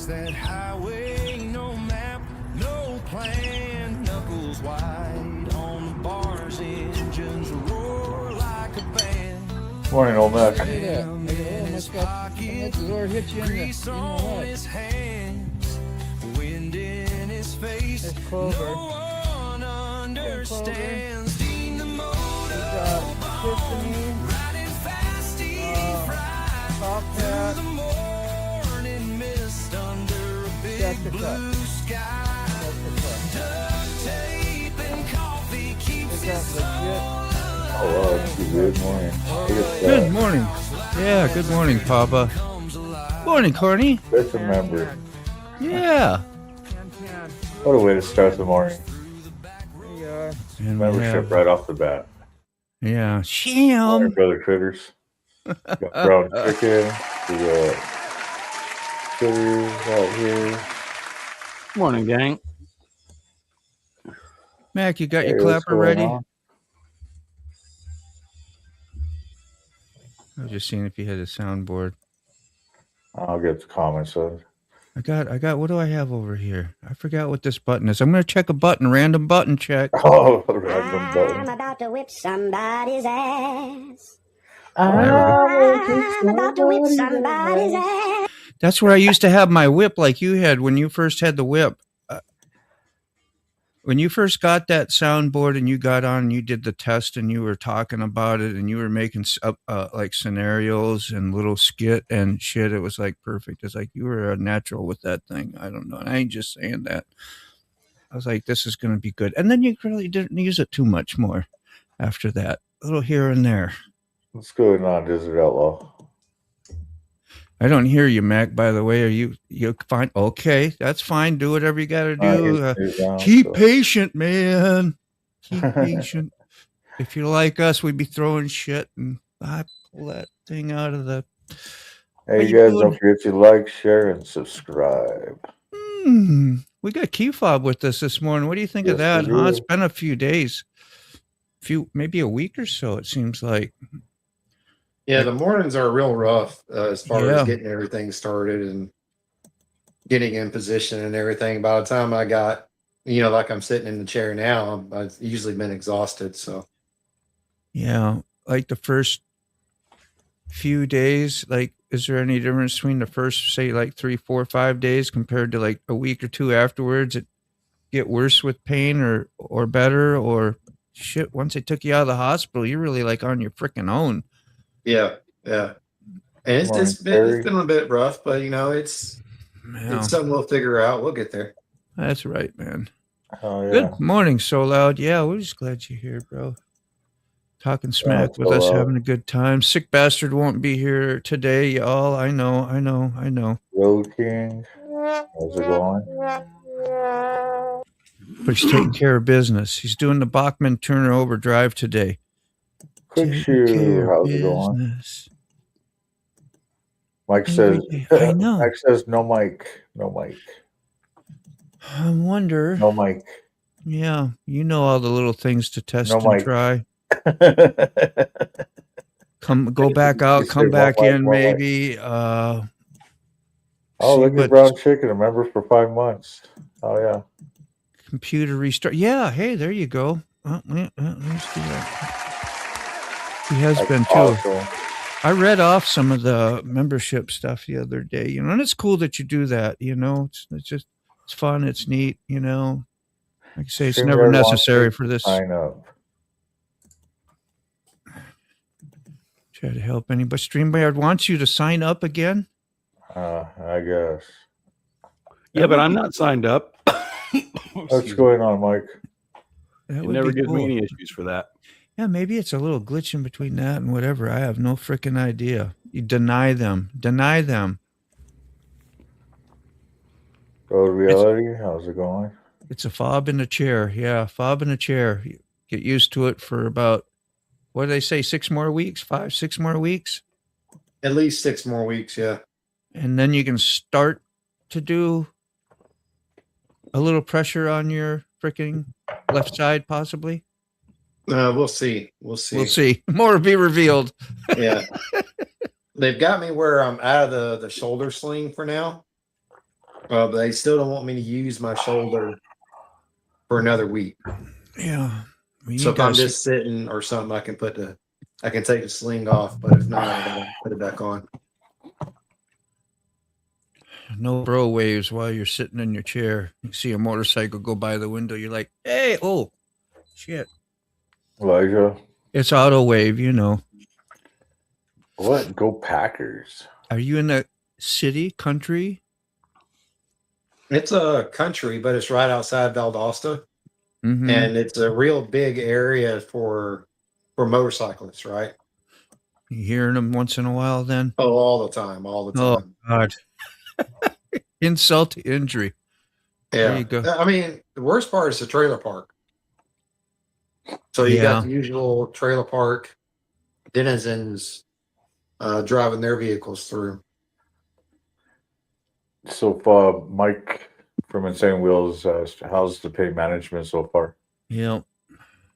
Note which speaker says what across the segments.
Speaker 1: that highway, no map, no plan. Knuckles wide on the bars, engines roar like a band.
Speaker 2: Morning, old Mac.
Speaker 1: Slam in his pocket, grease on his hands, wind in his face. No one understands. Dean the motor, riding fast, deep fried through the morning mist under a big blue sky. Duct tape and coffee keeps your soul alive.
Speaker 2: Oh, good morning.
Speaker 3: Good morning. Yeah, good morning, Papa. Morning, Corny.
Speaker 2: Just remember.
Speaker 3: Yeah.
Speaker 2: What a way to start the morning.
Speaker 3: And we
Speaker 2: Membership
Speaker 3: have,
Speaker 2: right off the bat.
Speaker 3: yeah.
Speaker 2: Morning,
Speaker 3: Sham.
Speaker 2: brother critters. Got brown chicken. We got critters out here.
Speaker 4: Morning, gang.
Speaker 3: Mac, you got your
Speaker 2: Hey, what's
Speaker 3: clapper
Speaker 2: going
Speaker 3: ready?
Speaker 2: on?
Speaker 3: I was just seeing if you had a soundboard.
Speaker 2: I'll get the comments on.
Speaker 3: I got, what do I have over here? I forgot what this button is. I'm going to check a button, random button check.
Speaker 2: Oh, random
Speaker 5: I'm
Speaker 2: button.
Speaker 5: about to whip somebody's ass.
Speaker 3: There
Speaker 5: I'm about to whip somebody's ass.
Speaker 3: That's where I used to have my whip like you had when you first had the whip. When you first got that soundboard and you got on and you did the test and you were talking about it and you were making like scenarios and little skit and shit, it was like perfect. It's like you were a natural with that thing. I don't know. And I ain't just saying that. I was like, this is going to be good. And then you really didn't use it too much more after that. A little here and there.
Speaker 2: What's going on, Desert Outlaw?
Speaker 3: I don't hear you, Mac, by the way. Are you fine? Okay, that's fine. Do whatever you got to do.
Speaker 2: He's down,
Speaker 3: Keep
Speaker 2: so-
Speaker 3: patient, man. Keep patient. If you're like us, we'd be throwing shit and I pull that thing out of the.
Speaker 2: Hey,
Speaker 3: you
Speaker 2: you guys,
Speaker 3: doing?
Speaker 2: don't forget to like, share, and subscribe.
Speaker 3: We got Key Fob with us this morning. What do you think of
Speaker 2: Yes,
Speaker 3: that?
Speaker 2: we
Speaker 3: Huh?
Speaker 2: do.
Speaker 3: It's been a few days, maybe a week or so. It seems like.
Speaker 4: Yeah, the mornings are real rough as far
Speaker 3: Yeah.
Speaker 4: as getting everything started and getting in position and everything. By the time I got, like I'm sitting in the chair now, I've usually been exhausted. So,
Speaker 3: Yeah, like the first few days, like, is there any difference between the first, say, like 3, 4, 5 days compared to like a week or two afterwards? It get worse with pain or better or shit? Once they took you out of the hospital, you're really like on your freaking own.
Speaker 4: yeah. And it's been a bit rough, but
Speaker 3: Yeah,
Speaker 4: it's something we'll figure out. We'll get there.
Speaker 3: that's right, man.
Speaker 2: Oh, yeah.
Speaker 3: Good morning, So Loud. Yeah, we're just glad you're here, bro. Talking smack with
Speaker 2: So
Speaker 3: us,
Speaker 2: Loud.
Speaker 3: having a good time. Sick bastard won't be here today, y'all. I know.
Speaker 2: Road King. How's it going?
Speaker 3: But he's taking care of business. He's doing the Bachman Turner Overdrive today.
Speaker 2: Quick
Speaker 3: Taking
Speaker 2: Shoe.
Speaker 3: care of
Speaker 2: How's it going?
Speaker 3: business.
Speaker 2: Mike says,
Speaker 3: I know.
Speaker 2: Mike says, no mic. No mic.
Speaker 3: I wonder.
Speaker 2: No mic.
Speaker 3: Yeah, you know all the little things to test
Speaker 2: No
Speaker 3: and
Speaker 2: mic.
Speaker 3: try. Go back out,
Speaker 2: You
Speaker 3: come
Speaker 2: said
Speaker 3: back
Speaker 2: one mic,
Speaker 3: in,
Speaker 2: one mic.
Speaker 3: maybe.
Speaker 2: Oh,
Speaker 3: See
Speaker 2: look
Speaker 3: what
Speaker 2: at Brown Chicken, a member for 5 months. Oh, yeah.
Speaker 3: computer restart. Yeah, hey, there you go. Let's do that. He has
Speaker 2: That's
Speaker 3: been too.
Speaker 2: awesome.
Speaker 3: I read off some of the membership stuff the other day, and it's cool that you do that. It's fun, it's neat. Like I say, it's never
Speaker 2: StreamYard wants
Speaker 3: necessary
Speaker 2: you
Speaker 3: for this.
Speaker 2: Sign up.
Speaker 3: Try to help anybody. StreamYard wants you to sign up again.
Speaker 2: I guess.
Speaker 4: Yeah, but I'm not signed up.
Speaker 2: What's going on, Mike?
Speaker 3: That
Speaker 4: It
Speaker 3: would
Speaker 4: never
Speaker 3: be
Speaker 4: gives me
Speaker 3: cool.
Speaker 4: any issues for that.
Speaker 3: Yeah, maybe it's a little glitch in between that and whatever. I have no freaking idea. You deny them. Deny them.
Speaker 2: Road Reality, how's it going?
Speaker 3: It's a fob in a chair. Yeah, fob in a chair. You get used to it for about, what do they say, 6 more weeks? 5, 6 more weeks?
Speaker 4: At least 6 more weeks. Yeah.
Speaker 3: And then you can start to do a little pressure on your freaking left side, possibly.
Speaker 4: We'll see. We'll see.
Speaker 3: More will be revealed.
Speaker 4: Yeah. They've got me where I'm out of the shoulder sling for now. But they still don't want me to use my shoulder for another week.
Speaker 3: Yeah. Well,
Speaker 4: So if I'm just sitting or something, I can take the sling off. But if not, I gotta put it back on.
Speaker 3: no bro waves while you're sitting in your chair. You see a motorcycle go by the window. You're like, hey, oh, shit.
Speaker 2: Elijah,
Speaker 3: It's auto wave, you know.
Speaker 2: what? Go Packers.
Speaker 3: Are you in the city, country?
Speaker 4: It's a country, but it's right outside Valdosta,
Speaker 3: Mm-hmm.
Speaker 4: and it's a real big area for motorcyclists, right?
Speaker 3: You hearing them once in a while then?
Speaker 4: Oh, all the time, all the
Speaker 3: Oh,
Speaker 4: time.
Speaker 3: God. Insult to injury. There
Speaker 4: Yeah.
Speaker 3: you go.
Speaker 4: I mean, the worst part is the trailer park. So you got the usual trailer park denizens driving their vehicles through.
Speaker 2: So far, Mike from Insane Wheels, how's the pain management so far?
Speaker 3: Yeah.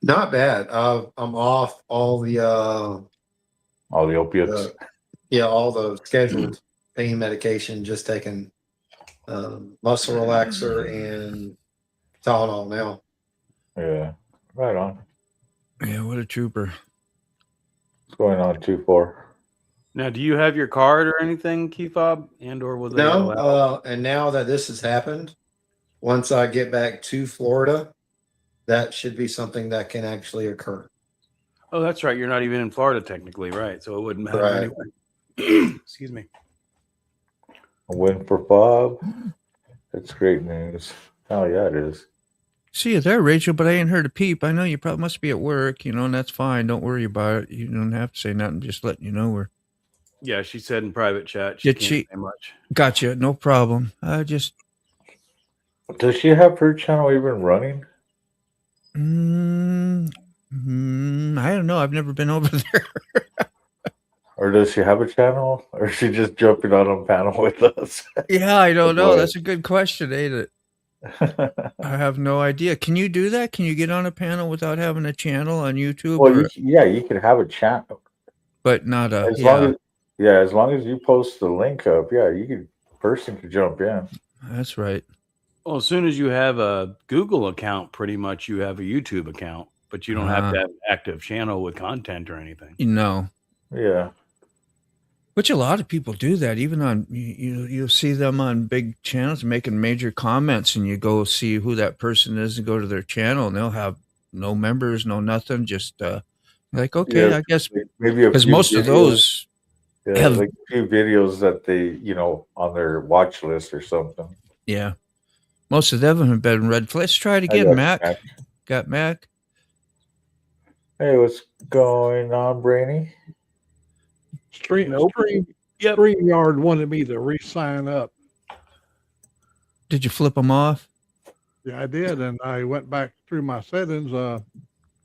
Speaker 4: Not bad. I'm off all the
Speaker 2: All the opiates.
Speaker 4: all the scheduled pain medication. Just taking muscle relaxer and Tylenol now.
Speaker 2: Yeah, right on.
Speaker 3: Yeah, what a trooper.
Speaker 2: What's going on, 2-4?
Speaker 6: Now, do you have your card or anything, Key Fob? And or will they
Speaker 4: No,
Speaker 6: allow-
Speaker 4: and now that this has happened, once I get back to Florida, that should be something that can actually occur.
Speaker 6: Oh, that's right. You're not even in Florida technically, right? So it wouldn't matter
Speaker 4: Right.
Speaker 6: anyway. Excuse me.
Speaker 2: A win for Bob. That's great news. Oh, yeah, it is.
Speaker 3: See you there, Rachel, but I ain't heard a peep. I know you probably must be at work, and that's fine. Don't worry about it. You don't have to say nothing. Just letting you know we're.
Speaker 6: Yeah, she said in private chat.
Speaker 3: Did
Speaker 6: Can't
Speaker 3: she-
Speaker 6: say much.
Speaker 3: Gotcha. No problem. I just.
Speaker 2: Does she have her channel even running?
Speaker 3: I don't know. I've never been over there.
Speaker 2: Or does she have a channel? Or is she just jumping on a panel with us?
Speaker 3: Yeah, I don't know.
Speaker 2: Boy.
Speaker 3: That's a good question, ain't it? I have no idea. Can you do that? Can you get on a panel without having a channel on YouTube?
Speaker 2: Well,
Speaker 3: or-
Speaker 2: you can have a channel.
Speaker 3: but not a.
Speaker 2: As
Speaker 3: Yeah,
Speaker 2: long as you post the link up, person could jump in.
Speaker 3: that's right.
Speaker 6: Well, as soon as you have a Google account, pretty much you have a YouTube account, but you don't have to have an active channel with content or anything.
Speaker 2: Yeah.
Speaker 3: Which a lot of people do that. Even on you'll see them on big channels making major comments, and you go see who that person is and go to their channel, and they'll have no members, no nothing. Just like, okay,
Speaker 2: Yeah,
Speaker 3: I guess
Speaker 2: Maybe a
Speaker 3: because
Speaker 2: few
Speaker 3: most of
Speaker 2: videos-
Speaker 3: those,
Speaker 2: yeah,
Speaker 3: have-
Speaker 2: like a few videos that they, on their watch list or something.
Speaker 3: yeah, most of them have been red flags. Let's try it
Speaker 2: I
Speaker 3: again,
Speaker 2: got
Speaker 3: Mac.
Speaker 2: Mac.
Speaker 3: Got Mac.
Speaker 2: Hey, what's going on, Brainy?
Speaker 7: StreamYard wanted me to re-sign up.
Speaker 3: Did you flip them off?
Speaker 7: Yeah, I did, and I went back through my settings.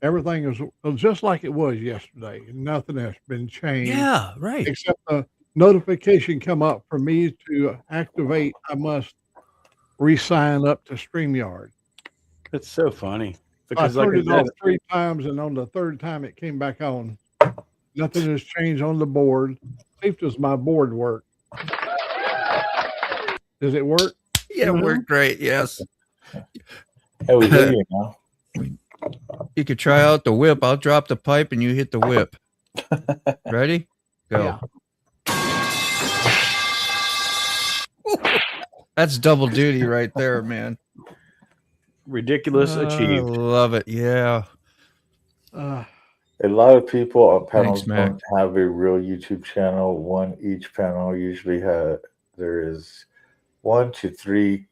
Speaker 7: Everything was just like it was yesterday. Nothing has been changed.
Speaker 3: Yeah, right.
Speaker 7: Except the notification come up for me to activate. I must re-sign up to StreamYard.
Speaker 6: That's so funny.
Speaker 7: I
Speaker 6: Because like
Speaker 7: turned
Speaker 6: I
Speaker 7: it
Speaker 6: said,
Speaker 7: off 3 times, and on the 3rd time it came back on. Nothing has changed on the board. See if does my board work? Does it work?
Speaker 3: Yeah, it worked great. Yes.
Speaker 2: Hey, we hear you now.
Speaker 3: You could try out the whip. I'll drop the pipe and you hit the whip. Ready? Go. That's double duty right there, man.
Speaker 6: ridiculous
Speaker 3: I
Speaker 6: achieved.
Speaker 3: love it. Yeah.
Speaker 7: Uh,
Speaker 2: A lot of people on panels
Speaker 3: Thanks, Mac.
Speaker 2: don't have a real YouTube channel. One each panel usually there is 1 to 3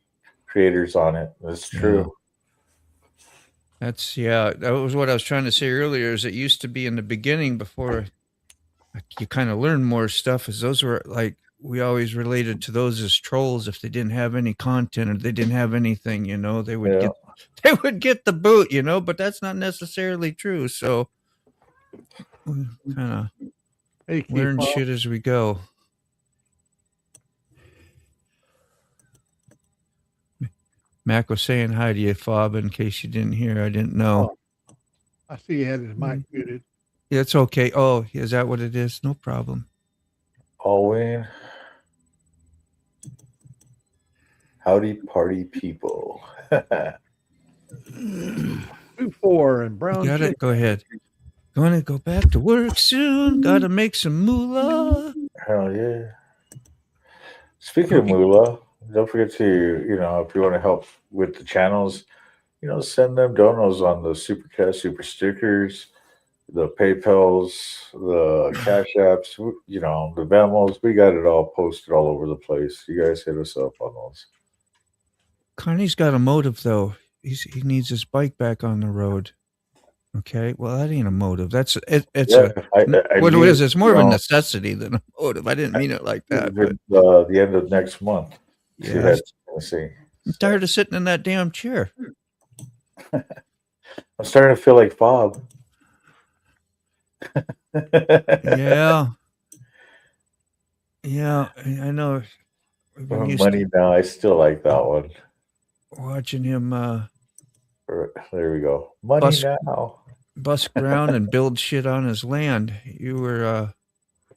Speaker 2: creators on it. That's true.
Speaker 3: That was what I was trying to say earlier. Is it used to be in the beginning before you kind of learn more stuff, as those were like, we always related to those as trolls. If they didn't have any content or they didn't have anything, they would get the boot, but that's not necessarily true. So we kind of
Speaker 7: hey, Keith,
Speaker 3: learn shit as we go. Mac was saying hi to you, Fob, in case you didn't hear. I didn't know.
Speaker 7: I see he had his mic muted.
Speaker 3: Yeah, it's okay. Oh, is that what it is? No problem.
Speaker 2: Alwyn. Howdy party people.
Speaker 7: 2-4 and brown.
Speaker 3: Got
Speaker 7: chicken.
Speaker 3: it. Go ahead. Gonna go back to work soon. Gotta make some moolah.
Speaker 2: Hell yeah. Speaking of moolah, don't forget to, if you want to help with the channels, send them donos on the Supercast Super Stickers, the PayPals, the Cash Apps, the Vamos. We got it all posted all over the place. You guys hit us up on those.
Speaker 3: Connie's got a motive though. He needs his bike back on the road. Okay, well that ain't a motive. It's what it is. It's more of a necessity than a motive. I didn't mean it like that. But
Speaker 2: the end of next month.
Speaker 3: yeah,
Speaker 2: See.
Speaker 3: I'm tired of sitting in that damn chair.
Speaker 2: I'm starting to feel like Bob.
Speaker 3: Yeah, I know. We're used
Speaker 2: Money now. I still like that one.
Speaker 3: to watching him
Speaker 2: There we go. Money now.
Speaker 3: bust ground and build shit on his land. You were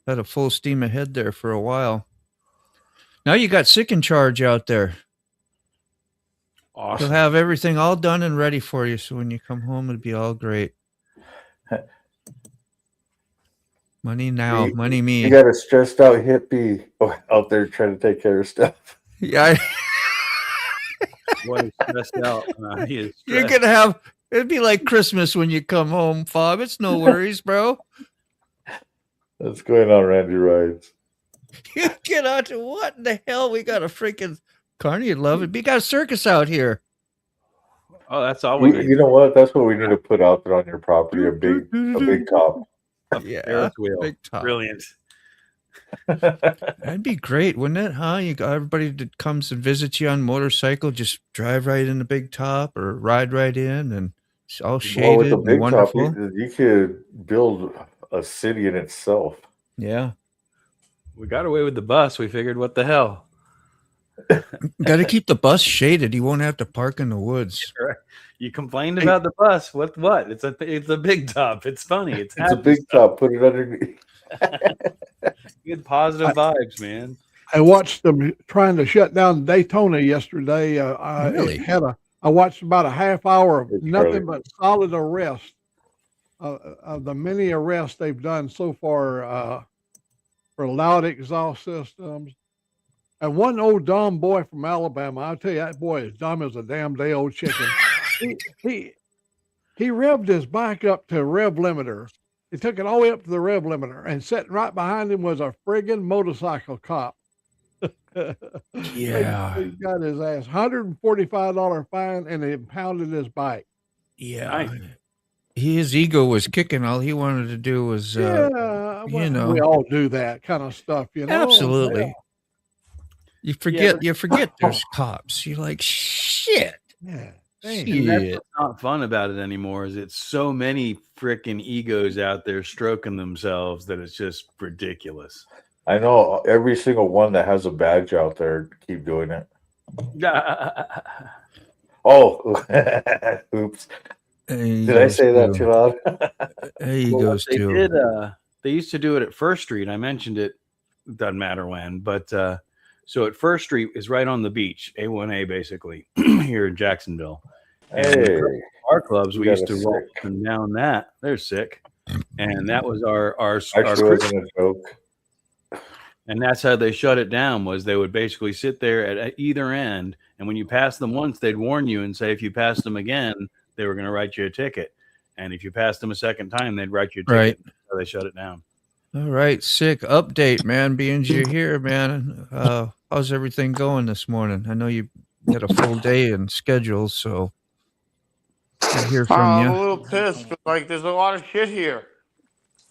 Speaker 3: had a full steam ahead there for a while. Now you got Sick in charge out there.
Speaker 6: Awesome.
Speaker 3: He'll have everything all done and ready for you. So when you come home, it'll be all great. Money now, money me.
Speaker 2: You got a stressed out hippie out there trying to take care of stuff.
Speaker 3: Yeah,
Speaker 6: What is stressed out? He is
Speaker 3: you're
Speaker 6: stressed.
Speaker 3: gonna have. It'd be like Christmas when you come home, Fob. It's no worries, bro.
Speaker 2: What's going on, Randy Rides?
Speaker 3: You get out to what in the hell? We got a freaking Carney. You'd love it. We got a circus out here.
Speaker 6: Oh, that's all we need.
Speaker 2: You know what? That's what we need to put out there on your property. A big top.
Speaker 3: Yeah,
Speaker 6: Ferris wheel.
Speaker 3: big top.
Speaker 6: Brilliant.
Speaker 3: That'd be great, wouldn't it? Huh? You got everybody that comes and visits you on motorcycle. Just drive right in the big top or ride right in, and it's all
Speaker 2: Well,
Speaker 3: shaded
Speaker 2: with the
Speaker 3: and
Speaker 2: big top,
Speaker 3: wonderful.
Speaker 2: you could build a city in itself.
Speaker 3: Yeah,
Speaker 6: We got away with the bus. We figured, what the hell?
Speaker 3: got to keep the bus shaded. You won't have to park in the woods.
Speaker 6: You complained about the bus. What? It's a big top. It's funny. It's
Speaker 2: It's a big top. Put it underneath.
Speaker 6: good positive vibes, man.
Speaker 7: I watched them trying to shut down Daytona yesterday.
Speaker 3: Really?
Speaker 7: I watched about a half hour of
Speaker 2: It's
Speaker 7: nothing
Speaker 2: Charlie.
Speaker 7: but solid arrest. Of the many arrests they've done so far for loud exhaust systems. And one old dumb boy from Alabama, I'll tell you, that boy is dumb as a damn day old chicken. he revved his bike up to rev limiter. He took it all the way up to the rev limiter, and sitting right behind him was a friggin' motorcycle cop.
Speaker 3: Yeah.
Speaker 7: He got his ass $145 fine, and they impounded his bike.
Speaker 3: Yeah.
Speaker 6: Nice.
Speaker 3: His ego was kicking. All he wanted to do was,
Speaker 7: Yeah,
Speaker 3: you know.
Speaker 7: we all do that kind of stuff, you know.
Speaker 3: absolutely. You forget.
Speaker 6: but-
Speaker 3: You forget there's cops. You're like, shit.
Speaker 7: Yeah. Dang.
Speaker 6: And that's
Speaker 3: Shit.
Speaker 6: what's not fun about it anymore. Is it's so many freaking egos out there stroking themselves that it's just ridiculous.
Speaker 2: I know every single one that has a badge out there keep doing it. Oh, oops. Did I say that too loud?
Speaker 3: There he
Speaker 6: Well,
Speaker 3: goes
Speaker 6: they
Speaker 3: too.
Speaker 6: did. They used to do it at First Street. I mentioned it. Doesn't matter when, but so at First Street is right on the beach, A1A basically here in Jacksonville. And
Speaker 2: Hey,
Speaker 6: our clubs, we
Speaker 2: You
Speaker 6: used
Speaker 2: got
Speaker 6: to
Speaker 2: a
Speaker 6: roll
Speaker 2: sick.
Speaker 6: up and down that. They're sick, and that was our
Speaker 2: actually wasn't a joke.
Speaker 6: and that's how they shut it down. Was they would basically sit there at either end, and when you passed them once, they'd warn you and say if you passed them again, they were going to write you a ticket, and if you passed them a second time, they'd write you a ticket.
Speaker 3: Right.
Speaker 6: So they shut it down.
Speaker 3: All right, sick update, man. Being you're here, man. How's everything going this morning? I know you had a full day and schedule, so I hear from
Speaker 8: I'm a
Speaker 3: you.
Speaker 8: little pissed. 'Cause, like, there's a lot of shit here.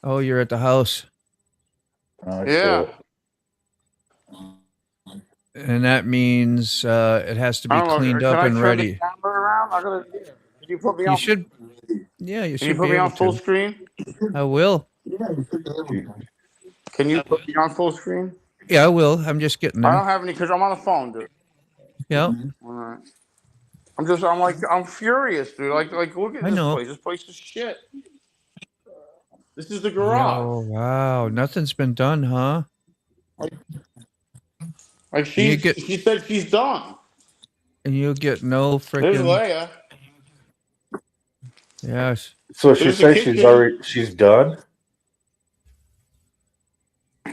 Speaker 3: Oh, you're at the house,
Speaker 8: Yeah.
Speaker 3: and that means it has to be
Speaker 8: I don't know.
Speaker 3: cleaned
Speaker 8: Can
Speaker 3: up
Speaker 8: I
Speaker 3: and
Speaker 8: turn
Speaker 3: ready.
Speaker 8: the camera around? Can you put me
Speaker 3: You
Speaker 8: on?
Speaker 3: should. Yeah, you
Speaker 8: Can you
Speaker 3: should
Speaker 8: put
Speaker 3: be
Speaker 8: me on
Speaker 3: able
Speaker 8: full
Speaker 3: to.
Speaker 8: screen?
Speaker 3: I will.
Speaker 8: Can you put me on full screen?
Speaker 3: Yeah, I will. I'm just getting
Speaker 8: I
Speaker 3: there.
Speaker 8: don't have any because I'm on the phone, dude.
Speaker 3: Yeah.
Speaker 8: All right. I'm furious, dude. Like, look at
Speaker 3: I
Speaker 8: this
Speaker 3: know.
Speaker 8: place. This place is shit. This is the garage.
Speaker 3: Oh wow, nothing's been
Speaker 8: Like,
Speaker 3: done, huh? You
Speaker 8: she
Speaker 3: get-
Speaker 8: said she's done.
Speaker 3: and you'll get no
Speaker 8: There's
Speaker 3: freaking
Speaker 8: Leia.
Speaker 3: yes.
Speaker 2: So she
Speaker 8: There's the
Speaker 2: says she's done.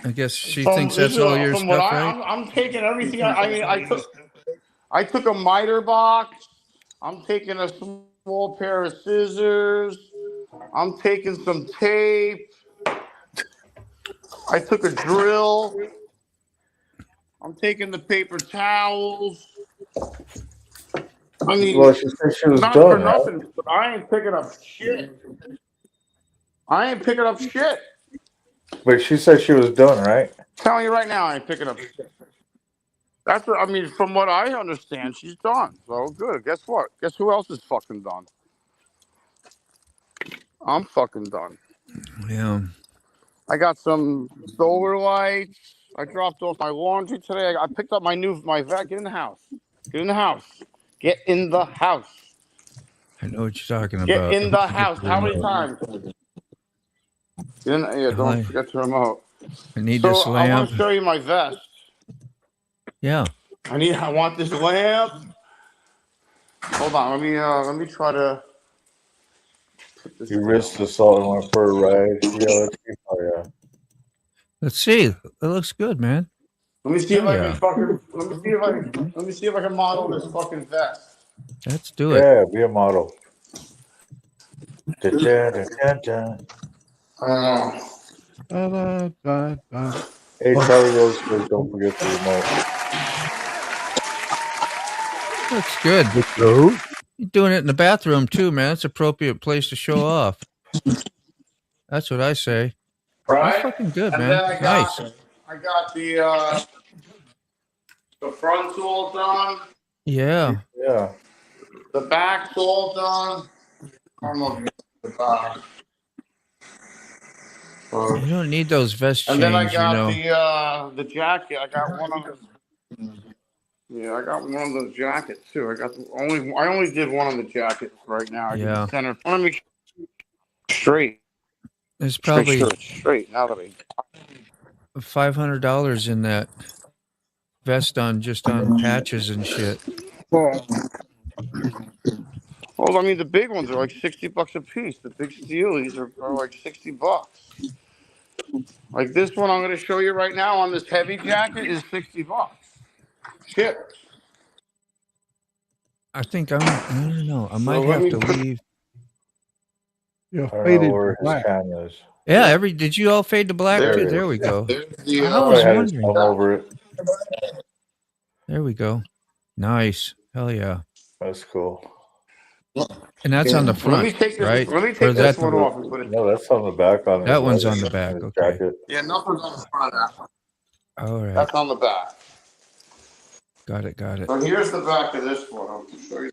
Speaker 3: I guess she thinks that's all your
Speaker 8: from what
Speaker 3: stuff, right?
Speaker 8: I'm taking everything. I mean, I took a miter box. I'm taking a small pair of scissors. I'm taking some tape. I took a drill. I'm taking the paper towels. I mean,
Speaker 2: Well, she said she was
Speaker 8: not
Speaker 2: done,
Speaker 8: for
Speaker 2: right?
Speaker 8: nothing, but I ain't picking up shit. I ain't picking up shit.
Speaker 2: But she said she was done, right?
Speaker 8: Telling you right now, I ain't picking up shit. That's what I mean. From what I understand, she's done. So good. Guess what? Guess who else is fucking done? I'm fucking done.
Speaker 3: Yeah.
Speaker 8: I got some solar lights. I dropped off my laundry today. I picked up my vac. Get in the house. Get in the house. Get in the house.
Speaker 3: I know what you're talking
Speaker 8: Get
Speaker 3: about.
Speaker 8: in the house. How many times? Get in, yeah, don't forget the remote.
Speaker 3: I need
Speaker 8: So
Speaker 3: this
Speaker 8: I want
Speaker 3: lamp.
Speaker 8: to show you my vest.
Speaker 3: Yeah.
Speaker 8: I want this lamp. Hold on. Let me try to put this.
Speaker 2: You risked the salt and went for a ride. Yeah, yeah.
Speaker 3: Let's see. It looks good, man.
Speaker 8: Let me see if I
Speaker 3: Yeah.
Speaker 8: can fucking. Let me see if I can model this fucking vest.
Speaker 3: Let's do it.
Speaker 2: Yeah, be a model. Da-da-da-da-da.
Speaker 7: Da-da-da-da.
Speaker 2: Hey, Charlie Rose says don't forget the remote.
Speaker 3: Looks good. You're doing it in the bathroom too, man. It's an appropriate place to show off. That's what I say.
Speaker 8: Right?
Speaker 3: That's fucking good,
Speaker 8: And
Speaker 3: man.
Speaker 8: then I got
Speaker 3: Nice.
Speaker 8: the front's all done.
Speaker 3: Yeah.
Speaker 2: Yeah.
Speaker 8: The back's all done. I don't know if you the back.
Speaker 3: You don't need those vest chains,
Speaker 8: And then I
Speaker 3: you
Speaker 8: got
Speaker 3: know.
Speaker 8: the jacket. I got one of them. Yeah, I got one of those jackets too. I only did one of the jackets right now. I did
Speaker 3: Yeah.
Speaker 8: the center. I want to make straight.
Speaker 3: There's probably
Speaker 8: Straight. Now that I
Speaker 3: $500 in that vest on patches and shit.
Speaker 8: well, I mean the big ones are like $60 a piece. The big steelies are like $60. Like this one I'm going to show you right now on this heavy jacket is $60. Shit.
Speaker 3: I think I don't know. I might
Speaker 8: let
Speaker 3: have
Speaker 8: me
Speaker 3: to
Speaker 8: put-
Speaker 3: leave.
Speaker 7: You're
Speaker 2: I don't
Speaker 7: faded
Speaker 2: know where
Speaker 7: to
Speaker 2: his
Speaker 7: black.
Speaker 2: cam is.
Speaker 3: Yeah, did you all fade to black
Speaker 8: There
Speaker 3: too?
Speaker 8: it is.
Speaker 3: There we go.
Speaker 8: There's the,
Speaker 3: I was
Speaker 2: I had his
Speaker 3: wondering.
Speaker 2: thumb over it.
Speaker 3: There we go. Nice. Hell yeah.
Speaker 2: That's cool.
Speaker 3: And that's on the
Speaker 8: Let
Speaker 3: front,
Speaker 8: me take this.
Speaker 3: right?
Speaker 8: Let me
Speaker 3: Or
Speaker 8: take
Speaker 3: is
Speaker 8: this
Speaker 3: that
Speaker 8: one
Speaker 3: the,
Speaker 8: off and put it.
Speaker 2: No, that's on the back on
Speaker 3: That
Speaker 2: his
Speaker 3: one's
Speaker 2: legs,
Speaker 3: on the back,
Speaker 2: his
Speaker 3: okay.
Speaker 2: jacket.
Speaker 8: Yeah, nothing's on the front of that one.
Speaker 3: all right.
Speaker 8: That's on the back.
Speaker 3: Got it.
Speaker 8: So here's the back of this one. I'll show you.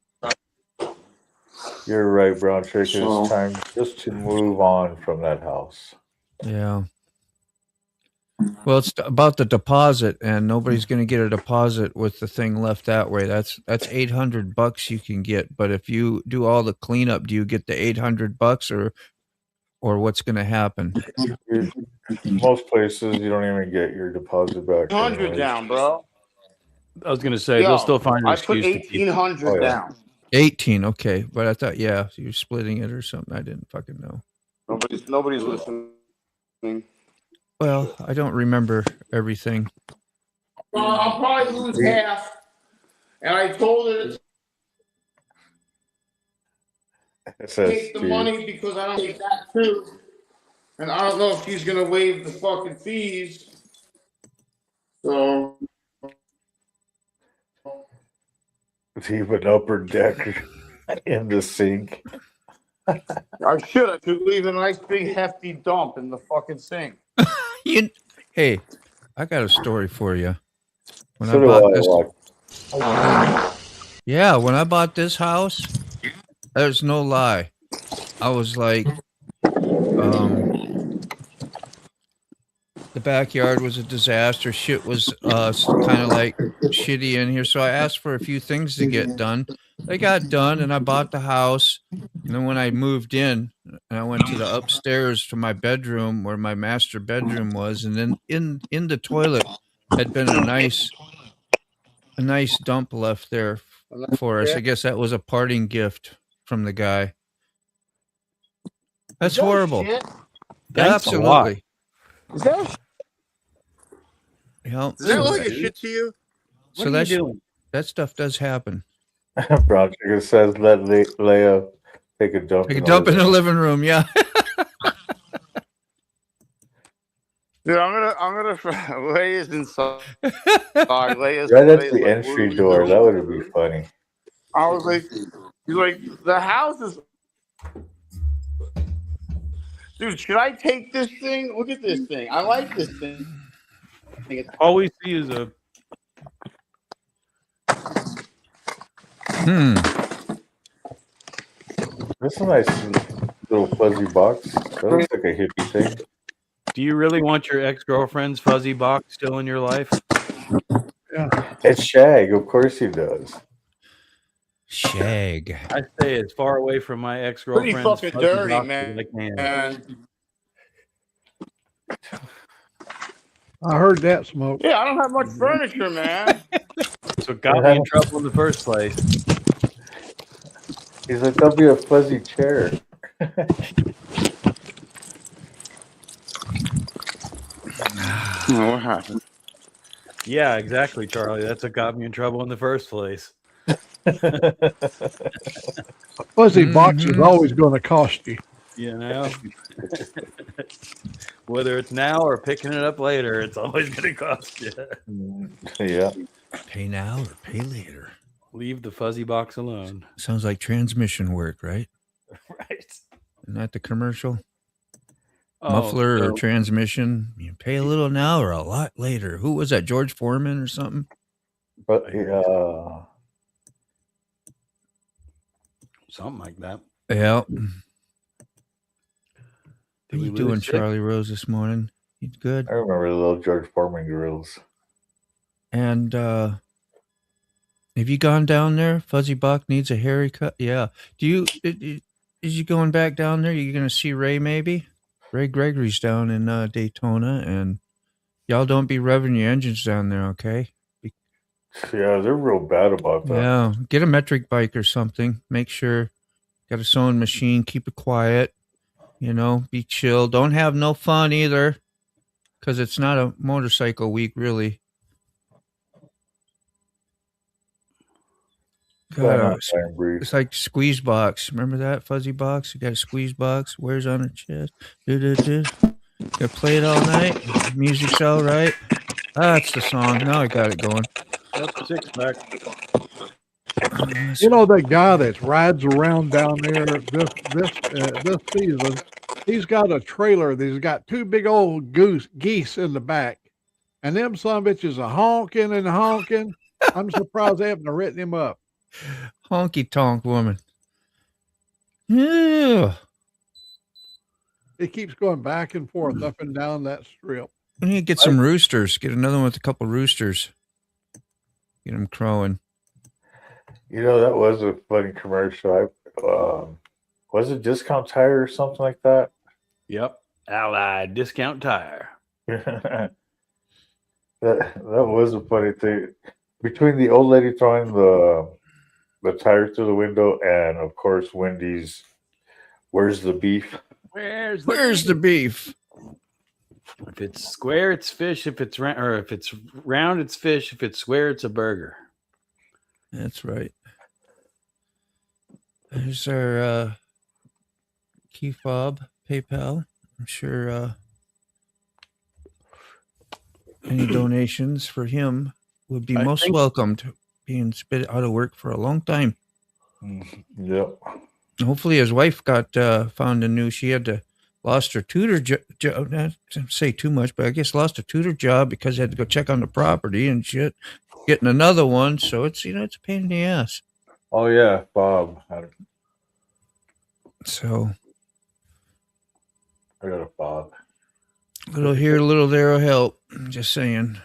Speaker 2: You're right, Brown Chicken.
Speaker 8: So-
Speaker 2: It's time just to move on from that house.
Speaker 3: Yeah. Well, it's about the deposit, and nobody's going to get a deposit with the thing left that way. That's $800 you can get, but if you do all the cleanup, do you get the $800 or what's going to happen?
Speaker 2: Most places, you don't even get your deposit back.
Speaker 8: 100
Speaker 2: anyways.
Speaker 8: down, bro.
Speaker 6: I was going to say
Speaker 8: Yo,
Speaker 6: they'll still find an
Speaker 8: I put
Speaker 6: excuse to keep.
Speaker 8: 1,800
Speaker 2: Oh, yeah.
Speaker 8: down.
Speaker 3: 18, okay, but I thought you're splitting it or something. I didn't fucking know.
Speaker 8: Nobody's listening.
Speaker 3: Well, I don't remember everything.
Speaker 8: I'll probably lose half. And I told her to
Speaker 2: It says
Speaker 8: take the
Speaker 2: Steve.
Speaker 8: money because I don't take that too. And I don't know if she's gonna waive the fucking fees. So
Speaker 2: Leave an upper deck in the sink.
Speaker 8: I should leave a nice big hefty dump in the fucking sink.
Speaker 3: Hey, I got a story for you. When
Speaker 2: So
Speaker 3: I
Speaker 2: do
Speaker 3: bought
Speaker 2: I.
Speaker 3: this, yeah, when I bought this house, there's no lie. I was like, the backyard was a disaster. Shit was kind of like shitty in here. So I asked for a few things to get done. They got done, and I bought the house. And then when I moved in, and I went to the upstairs to my bedroom where my master bedroom was, and then in the toilet had been a nice dump left there for us. I guess that was a parting gift from the guy. That's
Speaker 8: Is that
Speaker 3: horrible.
Speaker 8: shit?
Speaker 6: Thanks a lot.
Speaker 3: Absolutely.
Speaker 8: Is that,
Speaker 3: Yeah.
Speaker 8: does that look
Speaker 3: So,
Speaker 8: like a shit to you?
Speaker 3: so
Speaker 6: What are
Speaker 3: that's,
Speaker 6: you doing?
Speaker 3: that stuff does happen.
Speaker 2: Brown Sugar says let Leia take a dump.
Speaker 3: Take a dump in the living room. Yeah.
Speaker 8: Dude, I'm gonna Lay is inside. Leia's
Speaker 2: Right at
Speaker 8: Leia's
Speaker 2: the
Speaker 8: like,
Speaker 2: entry
Speaker 8: what are we
Speaker 2: door.
Speaker 8: doing?
Speaker 2: That would be funny.
Speaker 8: I was like, he's like, the house is. Dude, should I take this thing? Look at this thing. I like this thing.
Speaker 6: All we see is a
Speaker 2: That's a nice little fuzzy box. That looks like a hippie thing.
Speaker 6: Do you really want your ex-girlfriend's fuzzy box still in your life?
Speaker 2: It's Shag. Of course he does.
Speaker 3: Shag.
Speaker 6: I stay as far away from my
Speaker 8: Pretty
Speaker 6: ex-girlfriend's
Speaker 8: fucking
Speaker 6: fuzzy
Speaker 8: dirty,
Speaker 6: box
Speaker 8: man.
Speaker 6: as I can.
Speaker 8: And
Speaker 7: I heard that smoke.
Speaker 8: yeah, I don't have much furniture, man.
Speaker 6: So it got me in trouble in the first place.
Speaker 2: He's like, that'll be a fuzzy chair.
Speaker 8: What happened?
Speaker 6: Yeah, exactly, Charlie. That's what got me in trouble in the first place.
Speaker 7: Fuzzy box is always going to cost you.
Speaker 6: You know, whether it's now or picking it up later, it's always going to cost you.
Speaker 2: Yeah.
Speaker 3: Pay now or pay later.
Speaker 6: Leave the fuzzy box alone.
Speaker 3: Sounds like transmission work, right?
Speaker 6: Right.
Speaker 3: Isn't that the commercial?
Speaker 6: Oh,
Speaker 3: Muffler
Speaker 6: so
Speaker 3: or transmission. You pay a little now or a lot later. Who was that? George Foreman or something?
Speaker 2: But
Speaker 6: something like that.
Speaker 3: Yeah.
Speaker 6: Did
Speaker 3: How
Speaker 6: we
Speaker 3: you
Speaker 6: lose
Speaker 3: doing,
Speaker 6: Chick?
Speaker 3: Charlie Rose, this morning? You good?
Speaker 2: I remember the little George Foreman grills.
Speaker 3: And have you gone down there? Fuzzy Buck needs a haircut. Yeah. Do you? Is you going back down there? You gonna see Ray maybe? Ray Gregory's down in Daytona, and y'all don't be revving your engines down there, okay?
Speaker 2: Yeah, they're real bad about that.
Speaker 3: Yeah. Get a metric bike or something. Make sure got a sewing machine. Keep it quiet. You know, be chill. Don't have no fun either, because it's not a motorcycle week, really.
Speaker 2: Going on,
Speaker 3: God,
Speaker 2: Iron Breeze.
Speaker 3: it's like squeeze box. Remember that fuzzy box? You got a squeeze box. Wears on her chest. Do. You play it all night. Music's all right. That's the song. Now I got it going.
Speaker 6: That's six pack.
Speaker 7: You know that guy that rides around down there this season. He's got a trailer that's got two big old geese in the back, and them son bitches are honking and honking. I'm surprised they haven't written him up.
Speaker 3: Honky tonk woman. Yeah.
Speaker 7: He keeps going back and forth up and down that strip.
Speaker 3: We need to get some roosters. Get another one with a couple roosters. Get them crowing.
Speaker 2: You know, that was a funny commercial. Was it Discount Tire or something like that?
Speaker 6: Yep. Allied Discount Tire.
Speaker 2: that was a funny thing. Between the old lady throwing the tire through the window and, of course, Wendy's, where's the beef?
Speaker 6: Where's
Speaker 3: the beef?
Speaker 6: If it's square, it's fish. If it's round, or if it's round, it's fish. If it's square, it's a burger.
Speaker 3: That's right. There's our key fob, PayPal. I'm sure any donations for him would be
Speaker 6: I
Speaker 3: most
Speaker 6: think-
Speaker 3: welcomed. Being spit out of work for a long time.
Speaker 2: Yep.
Speaker 3: Hopefully his wife got found a new. She had to lost her tutor job. Not to say too much, but I guess lost a tutor job because they had to go check on the property and shit. Getting another one, so it's it's a pain in the ass.
Speaker 2: Oh, yeah, Bob.
Speaker 3: So
Speaker 2: I got a Bob.
Speaker 3: little here, little there will help. I'm just saying.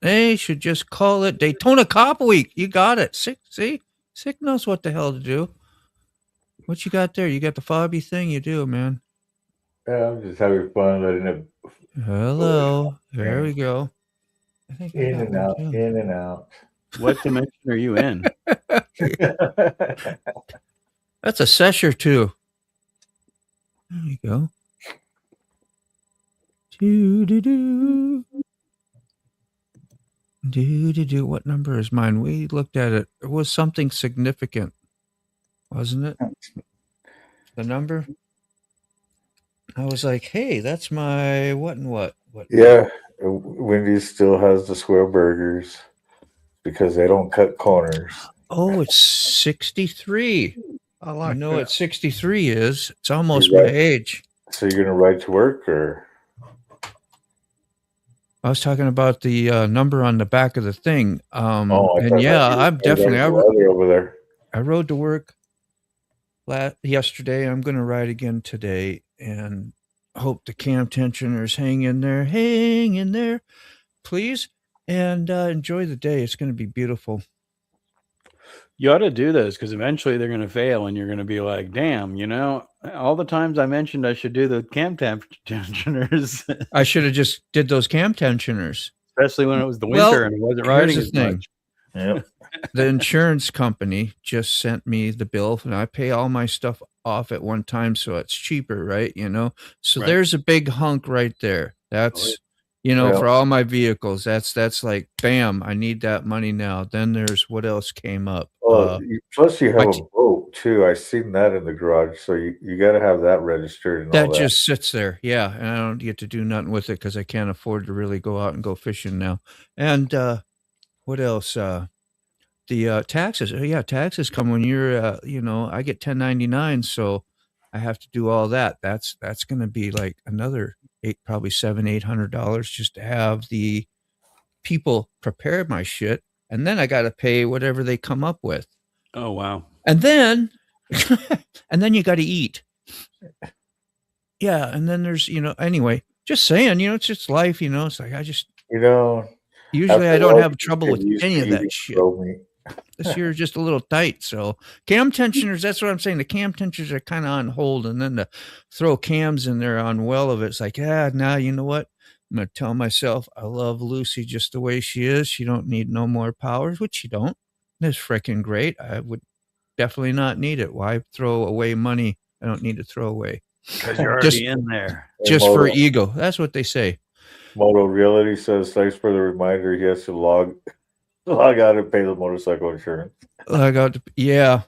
Speaker 3: They should just call it Daytona Cop Week. You got it. Sick knows what the hell to do. What you got there? You got the fobby thing? You do, man.
Speaker 2: Yeah, I'm just having fun letting it
Speaker 3: Hello. There we go. I think I
Speaker 2: in
Speaker 3: got
Speaker 2: and
Speaker 3: one,
Speaker 2: out,
Speaker 3: too.
Speaker 2: in and out.
Speaker 6: What dimension are you in?
Speaker 3: That's a session too. There you go. Do. Do. What number is mine? We looked at it. It was something significant, wasn't it? The number. I was like, hey, that's my what and what. What?
Speaker 2: Yeah, Wendy's still has the square burgers because they don't cut corners.
Speaker 3: Oh, it's 63.
Speaker 7: I
Speaker 3: I
Speaker 7: like
Speaker 3: know
Speaker 7: that.
Speaker 3: what 63 is. It's almost
Speaker 2: You
Speaker 3: my
Speaker 2: got-
Speaker 3: age.
Speaker 2: So you're gonna ride to work, or
Speaker 3: I was talking about the number on the back of the thing.
Speaker 2: I
Speaker 3: And
Speaker 2: thought
Speaker 3: yeah,
Speaker 2: you were
Speaker 3: I'm definitely.
Speaker 2: riding the weather over there.
Speaker 3: I rode to work yesterday. I'm going to ride again today, and hope the cam tensioners hang in there, please, and enjoy the day. It's going to be beautiful.
Speaker 6: You ought to do those because eventually they're going to fail, and you're going to be like, "Damn, all the times I mentioned I should do the cam tensioners,
Speaker 3: I should have just did those cam tensioners.
Speaker 6: especially when it was the
Speaker 3: Well,
Speaker 6: winter and it wasn't
Speaker 3: here's
Speaker 6: riding
Speaker 3: the
Speaker 6: as
Speaker 3: thing.
Speaker 6: much."
Speaker 2: Yep.
Speaker 3: The insurance company just sent me the bill, and I pay all my stuff off at one time, so it's cheaper, right? So
Speaker 6: Right.
Speaker 3: there's a big hunk right there. That's
Speaker 2: Yeah.
Speaker 3: for all my vehicles. That's like bam, I need that money now. Then there's what else came up.
Speaker 2: Plus you have
Speaker 3: my
Speaker 2: a boat too. I seen that in the garage, so you got to have that registered and all
Speaker 3: That
Speaker 2: that.
Speaker 3: just sits there, yeah, and I don't get to do nothing with it because I can't afford to really go out and go fishing now. And what else? The taxes. Yeah, taxes come when you're. I get 1099, so I have to do all that. That's going to be like another probably $700-800 just to have the people prepare my shit, and then I got to pay whatever they come up with,
Speaker 6: Oh wow!
Speaker 3: and then you got to eat. Yeah, and then there's anyway. Just saying, it's just life. It's like I just usually I
Speaker 2: after
Speaker 3: don't
Speaker 2: all,
Speaker 3: have trouble
Speaker 2: you
Speaker 3: with
Speaker 2: get used
Speaker 3: any
Speaker 2: to
Speaker 3: of that
Speaker 2: eating
Speaker 3: shit.
Speaker 2: crow meat.
Speaker 3: This year is just a little tight. So cam tensioners, that's what I'm saying. The cam tensioners are kind of on hold, and then to throw cams in there on well of it, it's like, now you know what? I'm gonna tell myself I love Lucy just the way she is. She don't need no more powers, which she don't. That's freaking great. I would definitely not need it. Why throw away money I don't need to throw away?
Speaker 6: Because you're already in there.
Speaker 3: Just for
Speaker 2: Moto-
Speaker 3: ego. That's what they say.
Speaker 2: Moto Reality says thanks for the reminder. He has to log out and pay the motorcycle insurance.
Speaker 3: I got yeah.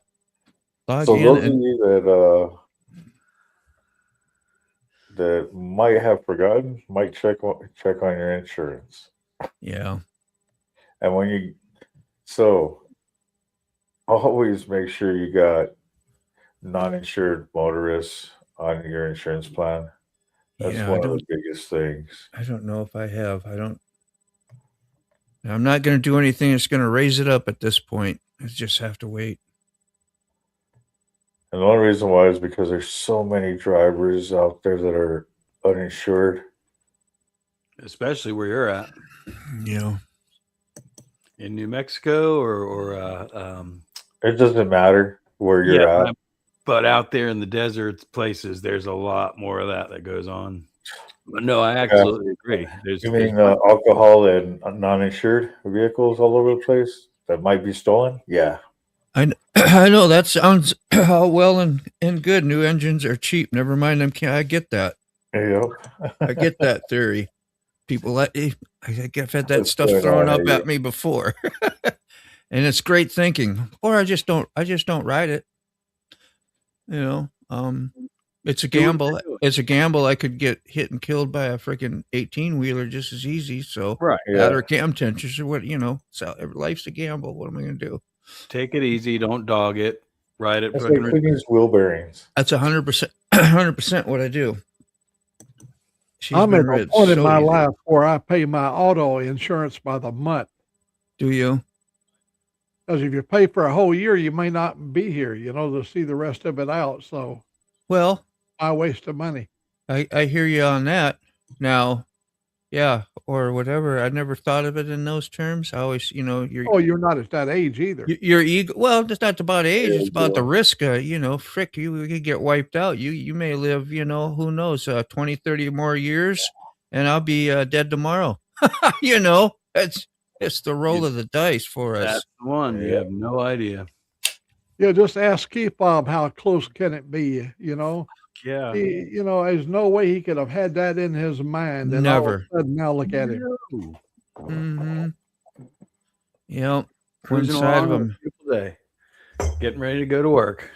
Speaker 3: Log
Speaker 2: So
Speaker 3: in
Speaker 2: those of
Speaker 3: and
Speaker 2: you that might have forgotten, might check on your insurance.
Speaker 3: yeah.
Speaker 2: And always make sure you got non-insured motorists on your insurance plan. That's
Speaker 3: Yeah,
Speaker 2: one of the biggest things.
Speaker 3: I don't know if I have. I'm not going to do anything that's going to raise it up at this point. I just have to wait.
Speaker 2: And the only reason why is because there's so many drivers out there that are uninsured.
Speaker 6: Especially where you're at in New Mexico or
Speaker 2: It doesn't matter where you're at.
Speaker 6: but out there in the desert places, there's a lot more of that goes on. But no, I absolutely agree.
Speaker 2: You mean alcohol and non-insured vehicles all over the place that might be stolen? Yeah.
Speaker 3: I know that sounds all well and good. New engines are cheap. Never mind them. I get that.
Speaker 2: Yep.
Speaker 3: I get that theory. People, I've had that
Speaker 2: What's
Speaker 3: stuff
Speaker 2: going
Speaker 3: thrown
Speaker 2: on
Speaker 3: up
Speaker 2: here?
Speaker 3: at me before, and it's great thinking. Or I just don't ride it. It's a gamble. It's a gamble. I could get hit and killed by a freaking 18-wheeler just as easy. So
Speaker 6: right.
Speaker 3: that or cam tensions or what, so life's a gamble. What am I going to do?
Speaker 6: Take it easy. Don't dog it. Ride it.
Speaker 2: That's like putting wheel bearings.
Speaker 3: That's 100% what I do.
Speaker 7: I'm at a point in my life where I pay my auto insurance by the month.
Speaker 3: Do you?
Speaker 7: Because if you pay for a whole year, you may not be here, to see the rest of it out. So,
Speaker 3: well,
Speaker 7: I waste of money.
Speaker 3: I hear you on that. Now, yeah, or whatever. I never thought of it in those terms. I always,
Speaker 7: you're not at that age either.
Speaker 3: Your ego. Well, it's not about age. It's about the risk. Frick, you could get wiped out. You may live, who knows, 20, 30 more years, and I'll be dead tomorrow. It's It's the roll of the dice for us.
Speaker 6: That's the one. You
Speaker 2: Yeah.
Speaker 6: have no idea.
Speaker 7: Yeah, just ask Keith Bob how close can it be, you know?
Speaker 6: Yeah.
Speaker 7: He, you know, there's no way he could have had that in his mind. And all of
Speaker 3: Never.
Speaker 7: a sudden, now look at him.
Speaker 6: No.
Speaker 3: Mm-hmm. Yep. One
Speaker 6: Cruising
Speaker 3: side of
Speaker 6: along on a
Speaker 3: him,
Speaker 6: beautiful day, getting ready to go to work.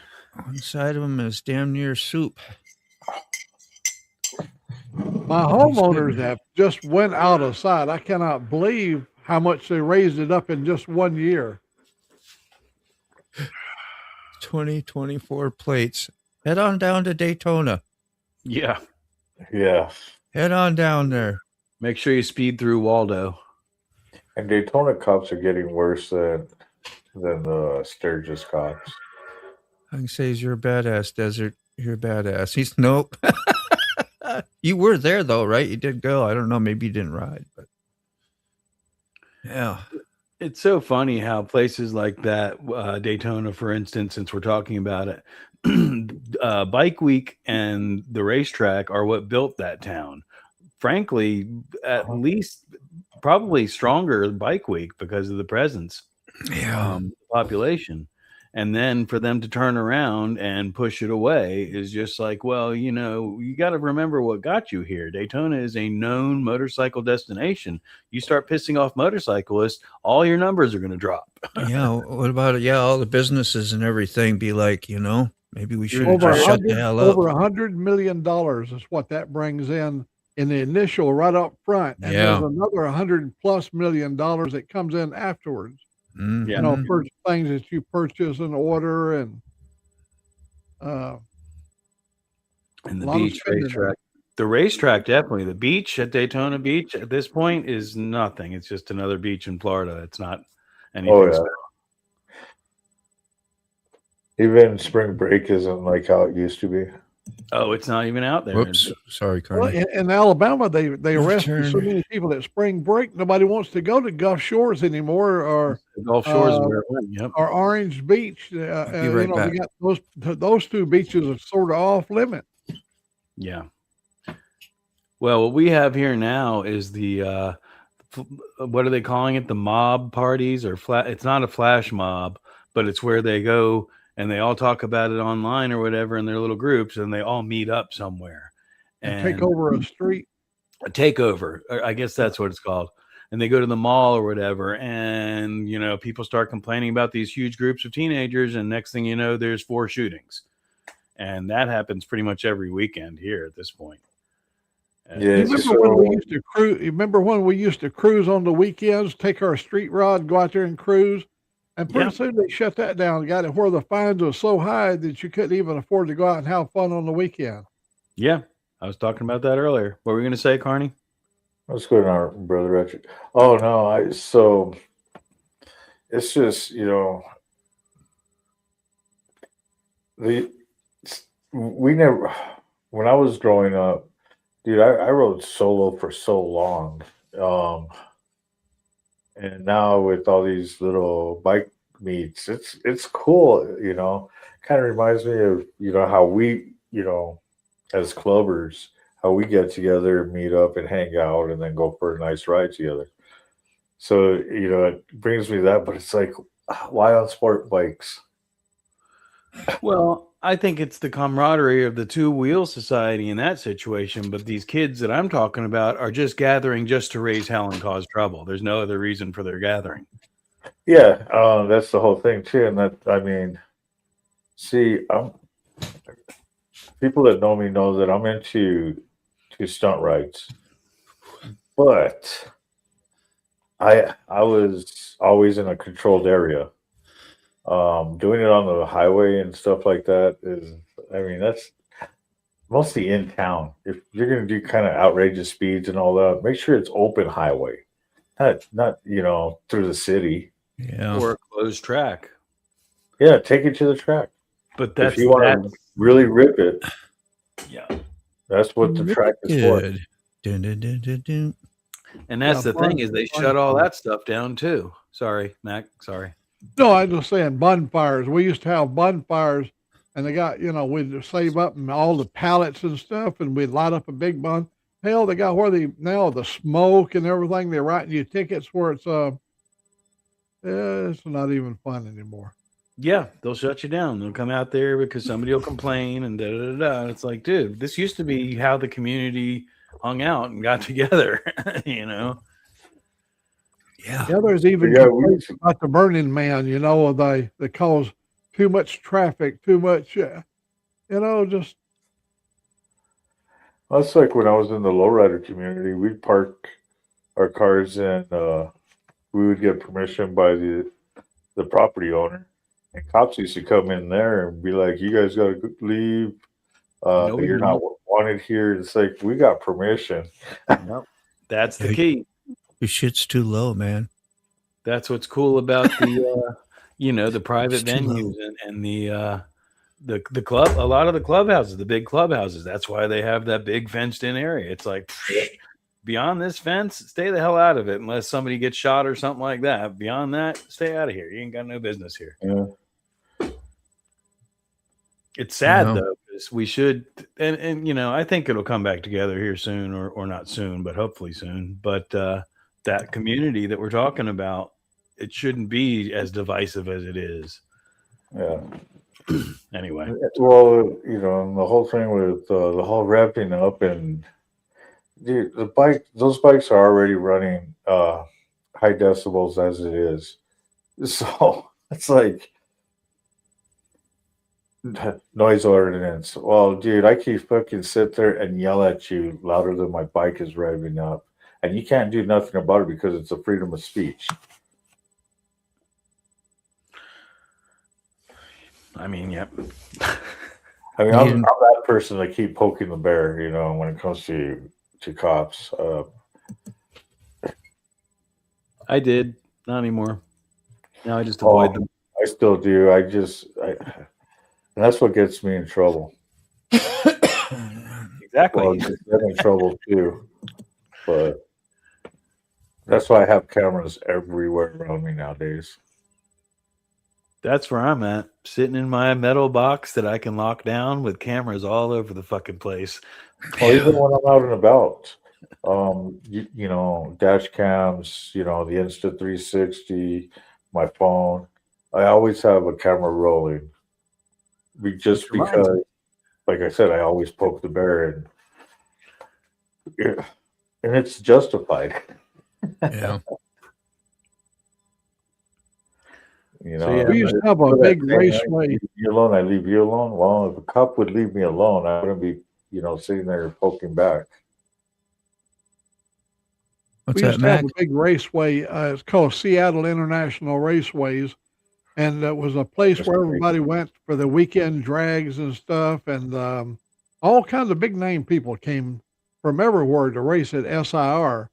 Speaker 3: one side of him is damn near soup.
Speaker 7: My homeowners have just went out of sight. I cannot believe how much they raised it up in just 1 year.
Speaker 3: 2024 plates. Head on down to Daytona.
Speaker 6: Yeah.
Speaker 2: Yeah.
Speaker 3: Head on down there.
Speaker 6: Make sure you speed through Waldo.
Speaker 2: And Daytona cops are getting worse than the Sturgis cops.
Speaker 3: I can say you're a badass, Desert. You're a badass. He's nope. You were there though, right? You did go. I don't know. Maybe you didn't ride, but yeah.
Speaker 6: It's so funny how places like that, Daytona, for instance, since we're talking about it, Bike Week and the racetrack are what built that town. Frankly, at least probably stronger Bike Week because of the presence, population. And then for them to turn around and push it away is just like, well, you know, you got to remember what got you here. Daytona is a known motorcycle destination. You start pissing off motorcyclists, all your numbers are going to drop.
Speaker 3: Yeah. What about it? Yeah, all the businesses and everything be like, you know, maybe we should
Speaker 7: Over
Speaker 3: just shut the hell up.
Speaker 7: over $100 million is what that brings in the initial right up front. And
Speaker 3: Yeah.
Speaker 7: there's another $100+ million that comes in afterwards.
Speaker 3: Mhm.
Speaker 7: You know, for things that you purchase and order and
Speaker 6: And the
Speaker 7: lot of
Speaker 6: beach
Speaker 7: spending
Speaker 6: racetrack. The racetrack, definitely. The beach at Daytona Beach at this point is nothing. It's just another beach in Florida. It's not anything
Speaker 2: Oh yeah.
Speaker 6: special.
Speaker 2: Even spring break isn't like how it used to be.
Speaker 6: Oh, it's not even out there.
Speaker 3: Whoops. Sorry,
Speaker 7: well,
Speaker 3: Carney.
Speaker 7: in Alabama, they arrested so
Speaker 3: turn.
Speaker 7: many people at spring break. Nobody wants to go to Gulf Shores anymore or
Speaker 6: The Gulf Shores is where it went. Yep.
Speaker 7: Orange Beach.
Speaker 3: Be
Speaker 7: You
Speaker 3: right
Speaker 7: know,
Speaker 3: back.
Speaker 7: we got those two beaches are sort of off limit.
Speaker 6: Yeah. Well, what we have here now is the what are they calling it? The mob parties or it's not a flash mob, but it's where they go and they all talk about it online or whatever in their little groups and they all meet up somewhere
Speaker 7: And take over a street.
Speaker 6: a takeover. I guess that's what it's called. And they go to the mall or whatever. And, you know, people start complaining about these huge groups of teenagers. And next thing you know, there's 4 shootings. And that happens pretty much every weekend here at this point.
Speaker 2: Yeah,
Speaker 7: You
Speaker 2: it's
Speaker 7: remember when we
Speaker 2: so-
Speaker 7: used to cruise? You remember when we used to cruise on the weekends, take our street rod, go out there and cruise? And pretty
Speaker 6: Yeah.
Speaker 7: soon they shut that down, got it where the fines were so high that you couldn't even afford to go out and have fun on the weekend.
Speaker 6: Yeah. I was talking about that earlier. What were you going to say, Carney?
Speaker 2: What's going on, Brother Richard? Oh no, so it's just, you know, we never, when I was growing up, dude, I rode solo for so long. And now with all these little bike meets, it's cool, you know. Kind of reminds me of, you know, how we, you know, as clubbers, how we get together, meet up and hang out and then go for a nice ride together. So, you know, it brings me that, but it's like, why on sport bikes?
Speaker 6: Well, I think it's the camaraderie of the Two Wheel Society in that situation. But these kids that I'm talking about are just gathering just to raise hell and cause trouble. There's no other reason for their gathering.
Speaker 2: Yeah, that's the whole thing too. And that, I mean, see, people that know me know that I'm into stunt rides, but I was always in a controlled area. Doing it on the highway and stuff like that is, I mean, that's mostly in town. If you're going to do kind of outrageous speeds and all that, make sure it's open highway, not you know, through the city.
Speaker 3: Yeah.
Speaker 6: Or a closed track.
Speaker 2: Yeah, take it to the track.
Speaker 6: But that's
Speaker 2: if you want to really rip it,
Speaker 6: yeah.
Speaker 2: that's what the track is for.
Speaker 3: Good. Dun, dun, dun, dun, dun.
Speaker 6: And that's
Speaker 7: Yeah,
Speaker 6: the thing
Speaker 7: fun-
Speaker 6: is they
Speaker 7: fun
Speaker 6: shut all
Speaker 7: fun.
Speaker 6: that stuff down too. Sorry, Mac. Sorry.
Speaker 7: No, I was just saying bonfires. We used to have bonfires and they got, you know, we'd save up and all the pallets and stuff and we'd light up a big Hell, they got where now the smoke and everything, they're writing you tickets where it's It's not even fun anymore.
Speaker 6: Yeah, they'll shut you down. They'll come out there because somebody will complain and da da da. Da. It's like, dude, this used to be how the community hung out and got together. You know.
Speaker 3: Yeah.
Speaker 7: Yeah, there's even
Speaker 2: Yeah,
Speaker 7: complaints about the Burning Man. You know, they cause too much traffic, too much. Just
Speaker 2: That's like when I was in the lowrider community. We'd park our cars and we would get permission by the property owner. And cops used to come in there and be like, "You guys got to leave.
Speaker 6: No, we
Speaker 2: You're
Speaker 6: don't.
Speaker 2: not wanted here." It's like, we got permission.
Speaker 6: Yep. That's the
Speaker 3: Yeah.
Speaker 6: key.
Speaker 3: Your shit's too low, man.
Speaker 6: That's what's cool about the the private
Speaker 3: It's too low.
Speaker 6: venues and the club. A lot of the clubhouses, the big clubhouses. That's why they have that big fenced in area. It's like beyond this fence, stay the hell out of it unless somebody gets shot or something like that. Beyond that, stay out of here. You ain't got no business here.
Speaker 2: Yeah.
Speaker 6: It's sad
Speaker 3: No.
Speaker 6: though, because we should, and I think it'll come back together here soon, or not soon, but hopefully soon. But that community that we're talking about, it shouldn't be as divisive as it is.
Speaker 2: Yeah.
Speaker 6: Anyway,
Speaker 2: Well, and the whole thing with the whole ramping up and dude, those bikes are already running high decibels as it is. So it's like noise ordinance. Well, dude, I keep fucking sit there and yell at you louder than my bike is revving up, and you can't do nothing about it because it's a freedom of speech.
Speaker 6: I mean, yep.
Speaker 2: I mean, I'm that person that keep poking the bear, when it comes to cops.
Speaker 6: I did not anymore. No, I just avoid them.
Speaker 2: I still do. And that's what gets me in trouble.
Speaker 6: Exactly.
Speaker 2: Well, just get in trouble too. But that's why I have cameras everywhere around me nowadays.
Speaker 6: That's where I'm at, sitting in my metal box that I can lock down with cameras all over the fucking place.
Speaker 2: Well, even when I'm out and about, dash cams, the Insta360, my phone, I always have a camera rolling. Just because, like I said, I always poke the bear, and it's justified.
Speaker 3: Yeah.
Speaker 7: we used to have a big raceway.
Speaker 2: Leave you alone. I leave you alone. Well, if a cop would leave me alone, I wouldn't be, sitting there poking back.
Speaker 3: What's
Speaker 7: We
Speaker 3: that,
Speaker 7: used to have
Speaker 3: Mac?
Speaker 7: a big raceway. It's called Seattle International Raceways, and it was a place
Speaker 2: That's
Speaker 7: where
Speaker 2: great.
Speaker 7: everybody went for the weekend drags and stuff, and all kinds of big name people came from everywhere to race at SIR.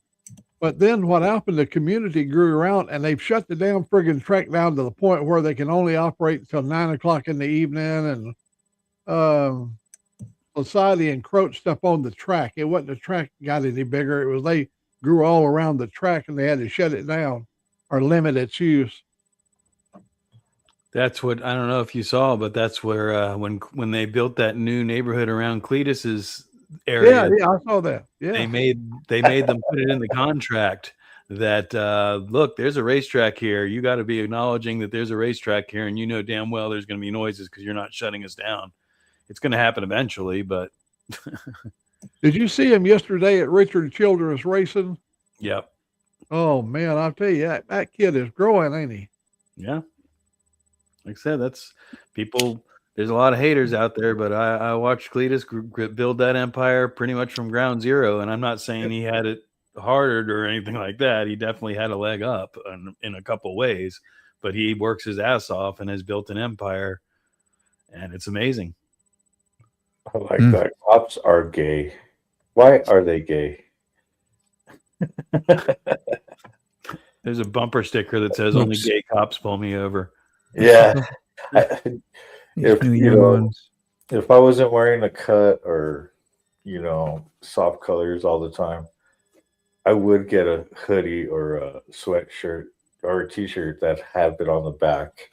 Speaker 7: But then what happened? The community grew around, and they've shut the damn friggin' track down to the point where they can only operate until 9 o'clock in the evening, and society encroached up on the track. It wasn't the track got any bigger; it was they grew all around the track, and they had to shut it down or limit its use.
Speaker 6: That's what, I don't know if you saw, but that's where when they built that new neighborhood around Cletus's area,
Speaker 7: Yeah, I saw that. Yeah,
Speaker 6: they made them put it in the contract that look, there's a racetrack here. You got to be acknowledging that there's a racetrack here, and damn well there's going to be noises because you're not shutting us down. It's going to happen eventually, but
Speaker 7: Did you see him yesterday at Richard Childress Racing?
Speaker 6: yep,
Speaker 7: Oh man, I'll tell you that kid is growing, ain't he?
Speaker 6: yeah. Like I said, that's people. There's a lot of haters out there, but I watched Cletus build that empire pretty much from ground zero, and I'm not saying he had it harder or anything like that. He definitely had a leg up in a couple ways, but he works his ass off and has built an empire, and it's amazing.
Speaker 2: I like that. Cops are gay. Why are they gay?
Speaker 6: There's a bumper sticker that says "Only gay cops pull me over."
Speaker 2: Yeah.
Speaker 3: These New Year ones.
Speaker 2: If I wasn't wearing a cut or, soft colors all the time, I would get a hoodie or a sweatshirt or a t-shirt that have it on the back.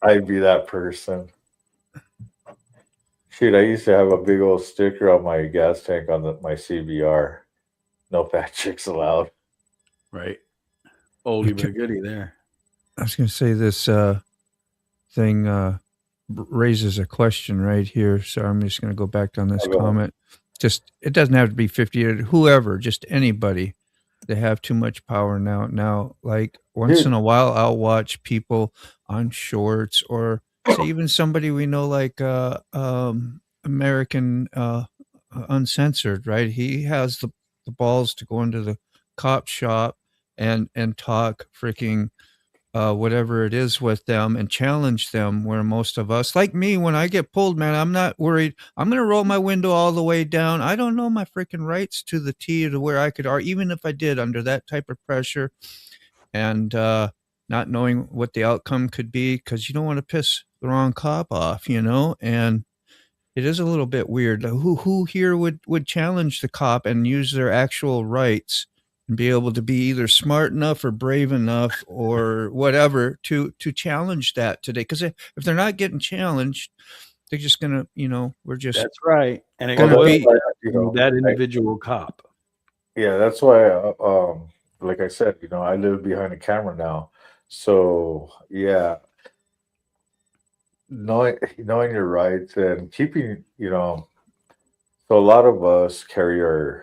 Speaker 2: I'd be that person. Shoot, I used to have a big old sticker on my gas tank on my CBR. No fat chicks allowed.
Speaker 6: Right. Oldie but a goodie there.
Speaker 3: I was going to say this thing raises a question right here. So I'm just going to go back on this
Speaker 2: Go ahead.
Speaker 3: comment. Just it doesn't have to be 50 or whoever, just anybody. They have too much power now. Now, like once
Speaker 2: Dude.
Speaker 3: in a while, I'll watch people on shorts or say even somebody we know like American Uncensored, right? He has the balls to go into the cop shop and talk freaking whatever it is with them and challenge them, where most of us, like me, when I get pulled, man, I'm not worried. I'm going to roll my window all the way down. I don't know my freaking rights to the T to where I could, or even if I did under that type of pressure and not knowing what the outcome could be, because you don't want to piss the wrong cop off, you know? And it is a little bit weird. Who here would challenge the cop and use their actual rights and be able to be either smart enough or brave enough or whatever to challenge that today? Because if they're not getting challenged, they're just gonna, we're just
Speaker 6: That's right. And it
Speaker 3: Gonna
Speaker 6: goes
Speaker 3: be-
Speaker 6: back
Speaker 2: You
Speaker 6: to
Speaker 2: know,
Speaker 6: that individual cop.
Speaker 2: Yeah, that's why, like I said, I live behind a camera now. So, yeah, knowing your rights and keeping, so a lot of us carry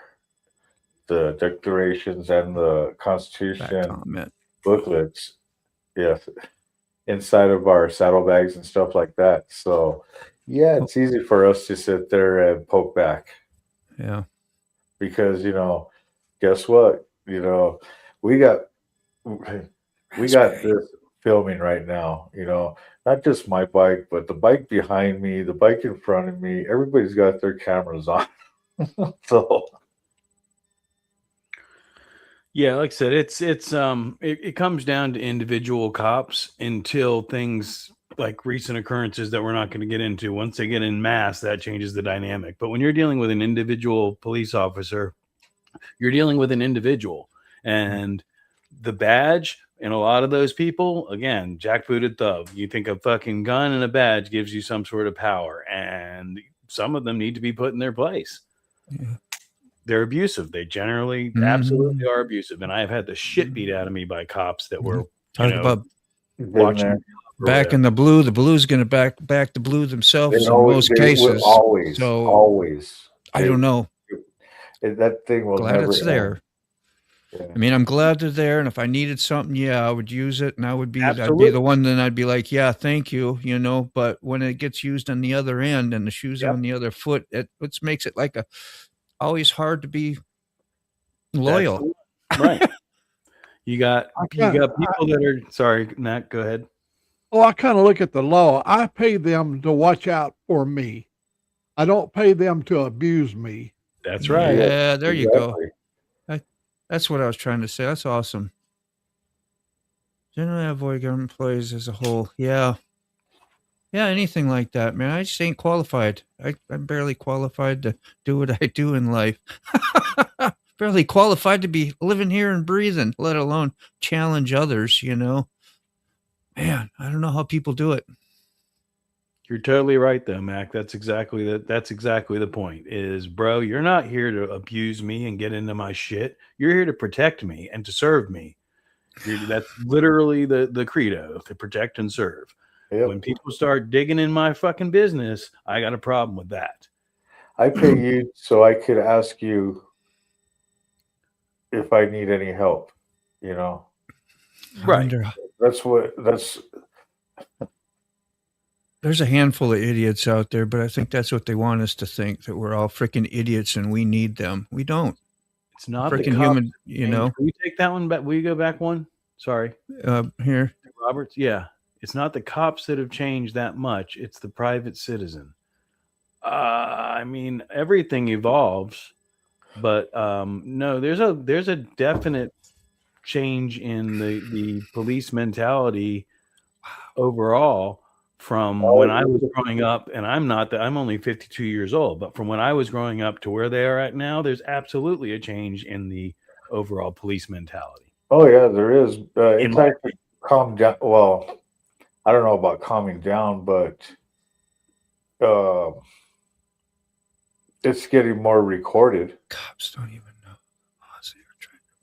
Speaker 2: the declarations and the
Speaker 3: that
Speaker 2: Constitution
Speaker 3: comment.
Speaker 2: booklets, yes, inside of our saddlebags and stuff like that. So, yeah, it's easy for us to sit there and poke back.
Speaker 3: Yeah.
Speaker 2: Because guess what, we got this filming right now, not just my bike, but the bike behind me, the bike in front of me, everybody's got their cameras on. So
Speaker 6: Yeah, like I said, it comes down to individual cops until things like recent occurrences that we're not going to get into. Once they get in mass, that changes the dynamic. But when you're dealing with an individual police officer, you're dealing with an individual, and the badge and a lot of those people, again, jackbooted thug. You think a fucking gun and a badge gives you some sort of power, and some of them need to be put in their place.
Speaker 3: Yeah.
Speaker 6: They're abusive. They generally absolutely are abusive. And I've had the shit beat out of me by cops that were
Speaker 3: Talk about
Speaker 2: been
Speaker 6: watching
Speaker 2: there.
Speaker 3: back in the blue. The blue's going to back the blue themselves
Speaker 2: They
Speaker 3: in
Speaker 2: always-
Speaker 3: most
Speaker 2: they will
Speaker 3: cases.
Speaker 2: always,
Speaker 3: So
Speaker 2: always.
Speaker 3: I don't know.
Speaker 2: That thing will
Speaker 3: Glad
Speaker 2: never
Speaker 3: it's there.
Speaker 2: end. Yeah.
Speaker 3: I mean, I'm glad they're there, and if I needed something, yeah, I would use it, and I'd be
Speaker 6: Absolutely.
Speaker 3: the one. Then I'd be like, yeah, thank you, But when it gets used on the other end and the shoes are
Speaker 2: Yep.
Speaker 3: on the other foot, it makes it like always hard to be loyal.
Speaker 6: Right. You got
Speaker 7: I
Speaker 6: people
Speaker 7: can't-
Speaker 6: that are sorry, Matt, go ahead.
Speaker 7: Well, I kind of look at the law. I pay them to watch out for me. I don't pay them to abuse me.
Speaker 6: That's right.
Speaker 3: Yeah, there you go.
Speaker 2: Exactly.
Speaker 3: That's what I was trying to say. That's awesome. Generally avoid government employees as a whole. Yeah. Yeah, anything like that, man. I just ain't qualified. I'm barely qualified to do what I do in life. Barely qualified to be living here and breathing, let alone challenge others, Man, I don't know how people do it.
Speaker 6: You're totally right though, Mac. That's exactly the point. Is bro, you're not here to abuse me and get into my shit. You're here to protect me and to serve me. That's literally the credo, to protect and serve.
Speaker 2: Yep.
Speaker 6: When people start digging in my fucking business, I got a problem with that.
Speaker 2: I pay you so I could ask you if I need any help,
Speaker 3: I
Speaker 6: Right.
Speaker 3: wonder-
Speaker 2: that's
Speaker 3: There's a handful of idiots out there, but I think that's what they want us to think, that we're all freaking idiots and we need them. We don't.
Speaker 6: It's not the
Speaker 3: Freaking
Speaker 6: cops.
Speaker 3: human,
Speaker 6: Can we take that one back? Will you go back one? Sorry.
Speaker 3: here.
Speaker 6: Roberts, yeah, it's not the cops that have changed that much. It's the private citizen. I mean, everything evolves, but no, there's a definite change in the police mentality overall from when I was growing up. And I'm only 52 years old, but from when I was growing up to where they are at now, there's absolutely a change in the overall police mentality.
Speaker 2: Oh yeah, there is. It's
Speaker 6: In my
Speaker 2: actually calmed down. Well, I don't know about calming down, but it's getting more recorded
Speaker 3: Cops don't even know.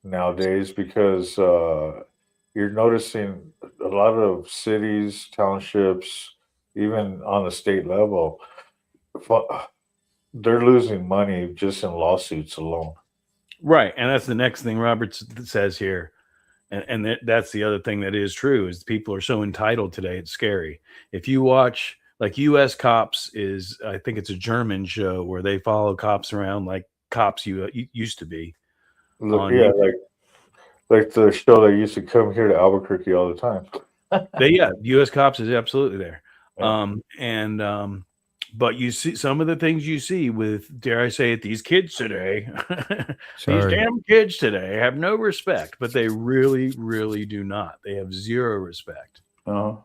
Speaker 2: nowadays because you're noticing a lot of cities, townships, even on the state level, fu- they're losing money just in lawsuits alone.
Speaker 6: Right, and that's the next thing Roberts says here, and that's the other thing that is true is people are so entitled today. It's scary. If you watch like U.S. Cops is, I think it's a German show where they follow cops around like cops used to be.
Speaker 2: Look,
Speaker 6: On
Speaker 2: yeah,
Speaker 6: YouTube.
Speaker 2: like the show that used to come here to Albuquerque all the time.
Speaker 6: U.S. Cops is absolutely there.
Speaker 2: Yeah.
Speaker 6: But you see some of the things you see with, dare I say it, these kids today, these
Speaker 3: Sorry.
Speaker 6: damn kids today have no respect, but they really, really do not. They have zero respect.
Speaker 2: Uh-huh.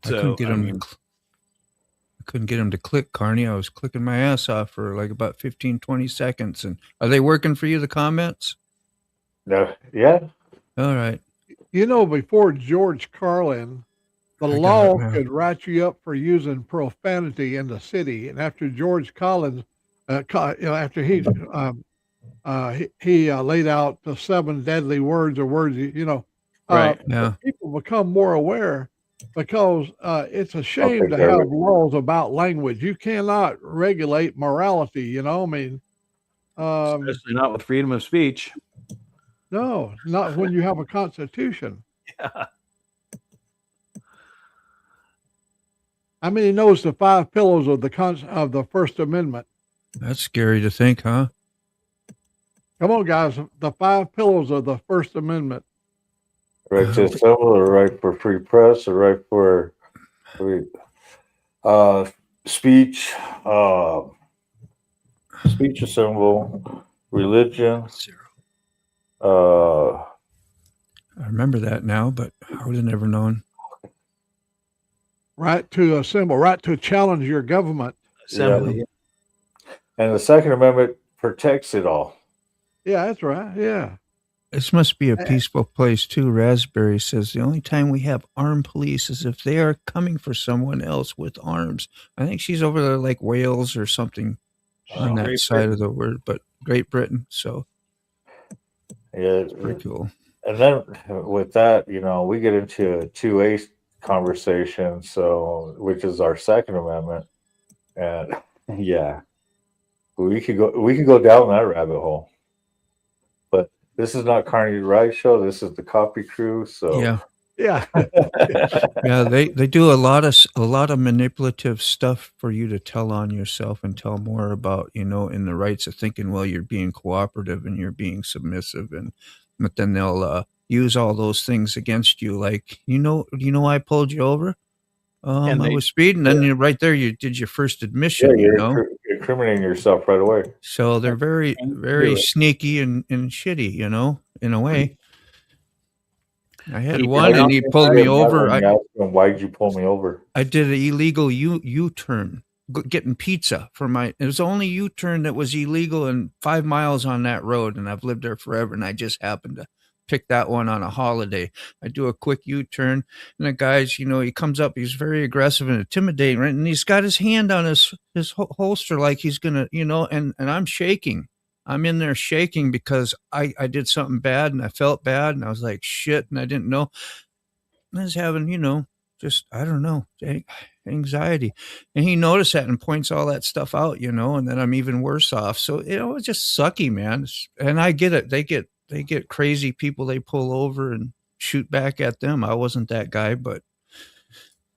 Speaker 3: I couldn't get him. I couldn't get him to click, Carney. I was clicking my ass off for like about 15, 20 seconds. And are they working for you, the comments?
Speaker 2: No, yeah.
Speaker 3: All right.
Speaker 7: You know, before George Carlin, the
Speaker 3: I got
Speaker 7: law
Speaker 3: it now.
Speaker 7: could write you up for using profanity in the city. And after George Collins, after he laid out the 7 deadly words or words,
Speaker 6: Right.
Speaker 3: Yeah.
Speaker 7: people become more aware because it's a shame
Speaker 2: Okay,
Speaker 7: to have
Speaker 2: Derek.
Speaker 7: laws about language. You cannot regulate morality. You know, I mean,
Speaker 6: Especially not with freedom of speech.
Speaker 7: no, not when you have a constitution.
Speaker 6: Yeah.
Speaker 7: How many knows the 5 pillars of the First Amendment?
Speaker 3: That's scary to think, huh?
Speaker 7: Come on, guys. The 5 pillars of the First Amendment.
Speaker 2: Right to assemble, the right for free press, the right for speech, speech assemble, religion.
Speaker 3: I remember that now, but I would have never known.
Speaker 7: Right to assemble, right to challenge your government.
Speaker 6: Assembly.
Speaker 2: And the Second Amendment protects it all.
Speaker 7: Yeah, that's right. Yeah.
Speaker 3: This must be a peaceful place too. Raspberry says the only time we have armed police is if they are coming for someone else with arms. I think she's over there like Wales or something on that
Speaker 6: Great
Speaker 3: side of the word, but Great Britain. So
Speaker 2: Yeah,
Speaker 3: pretty cool.
Speaker 2: and then with that, we get into a 2A conversation, so which is our Second Amendment, and yeah, we could go down that rabbit hole. But this is not Carney Ride Show. This is the Copy Crew. So
Speaker 3: Yeah.
Speaker 7: Yeah.
Speaker 3: Yeah, they do a lot of manipulative stuff for you to tell on yourself and tell more about, in the rights of thinking, well, you're being cooperative and you're being submissive, but then they'll use all those things against you, like, I pulled you over. I was speeding, and you're right there. You did your first admission.
Speaker 2: you're incriminating yourself right away.
Speaker 3: So they're very, very sneaky and shitty, in a way. I had one, and he pulled me over.
Speaker 2: Why'd you pull me over?
Speaker 3: I did an illegal U-turn, getting pizza it was the only U-turn that was illegal in 5 miles on that road, and I've lived there forever, and I just happened to pick that one on a holiday. I do a quick U-turn, and the guy's, he comes up, he's very aggressive and intimidating, right? And he's got his hand on his holster like he's gonna, and I'm shaking. I'm in there shaking because I did something bad, and I felt bad, and I was like, shit, and I didn't know. I was having, just, I don't know, anxiety. And he noticed that and points all that stuff out, and then I'm even worse off. So, it's just sucky, man. And I get it. They get crazy people they pull over and shoot back at them. I wasn't that guy, but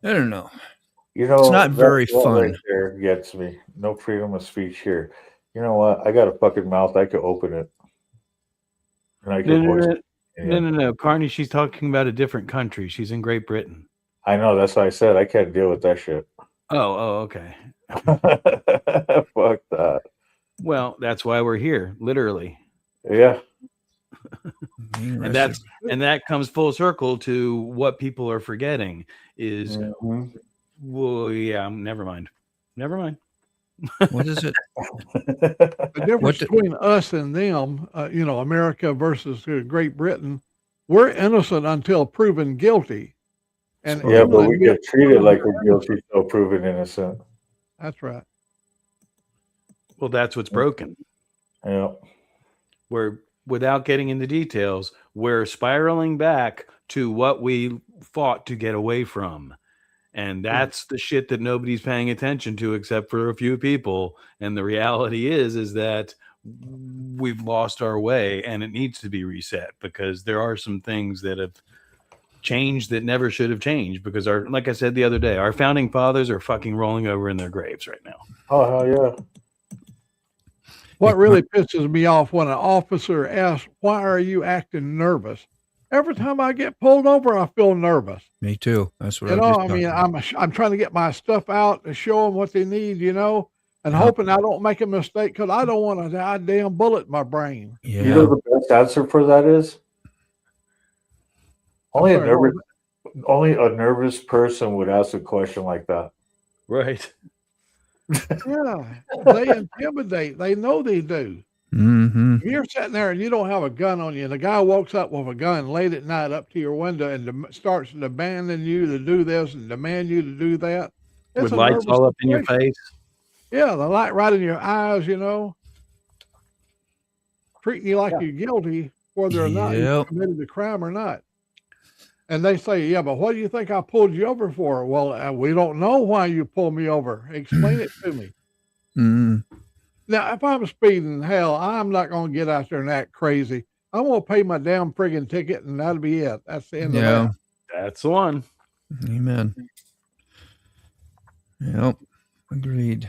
Speaker 3: I don't know. It's not very fun.
Speaker 2: Right there gets me. No freedom of speech here. You know what? I got a fucking mouth. I could open it. And I could voice it.
Speaker 6: No. Carney, she's talking about a different country. She's in Great Britain.
Speaker 2: I know. That's why I said I can't deal with that shit.
Speaker 6: Oh, okay.
Speaker 2: Fuck that.
Speaker 6: Well, that's why we're here, literally.
Speaker 2: Yeah.
Speaker 6: And that comes full circle to what people are forgetting is, well, yeah, never mind.
Speaker 3: What is it?
Speaker 7: The difference between us and them, America versus Great Britain, we're innocent until proven guilty. And
Speaker 2: yeah, but we get treated like we're guilty till proven innocent.
Speaker 7: That's right.
Speaker 6: Well, that's what's broken.
Speaker 2: Yeah.
Speaker 6: We're, without getting into details, we're spiraling back to what we fought to get away from. And that's the shit that nobody's paying attention to except for a few people. And the reality is that we've lost our way and it needs to be reset, because there are some things that have changed that never should have changed, because like I said the other day, our founding fathers are fucking rolling over in their graves right now.
Speaker 2: Oh, hell yeah.
Speaker 7: What really pisses me off when an officer asks, "Why are you acting nervous?" Every time I get pulled over, I feel nervous.
Speaker 3: Me too. That's what
Speaker 7: You
Speaker 3: I
Speaker 7: know,
Speaker 3: was
Speaker 7: I
Speaker 3: just
Speaker 7: mean,
Speaker 3: talking about.
Speaker 7: I'm trying to get my stuff out to show them what they need, you know, and hoping I don't make a mistake because I don't want a goddamn bullet in my brain.
Speaker 3: Yeah.
Speaker 2: You know the best answer for that is? Only a nervous person would ask a question like that.
Speaker 6: Right.
Speaker 7: Yeah, they intimidate. They know they do.
Speaker 3: Mm-hmm.
Speaker 7: If you're sitting there and you don't have a gun on you, and the guy walks up with a gun late at night up to your window and starts demanding you to do this and demand you to do that.
Speaker 6: With lights all up in your face.
Speaker 7: Yeah, the light right in your eyes, you know, treating you like you're guilty, whether or not you
Speaker 3: Yep.
Speaker 7: committed the crime or not. And they say, "Yeah, but what do you think I pulled you over for?" Well, we don't know why you pulled me over. Explain it to me.
Speaker 3: Mm.
Speaker 7: Now, if I'm speeding, hell, I'm not going to get out there and act crazy. I'm going to pay my damn friggin' ticket, and that'll be it. That's the end of
Speaker 3: Yeah.
Speaker 7: that.
Speaker 6: That's the one.
Speaker 3: Amen. Yep. Agreed.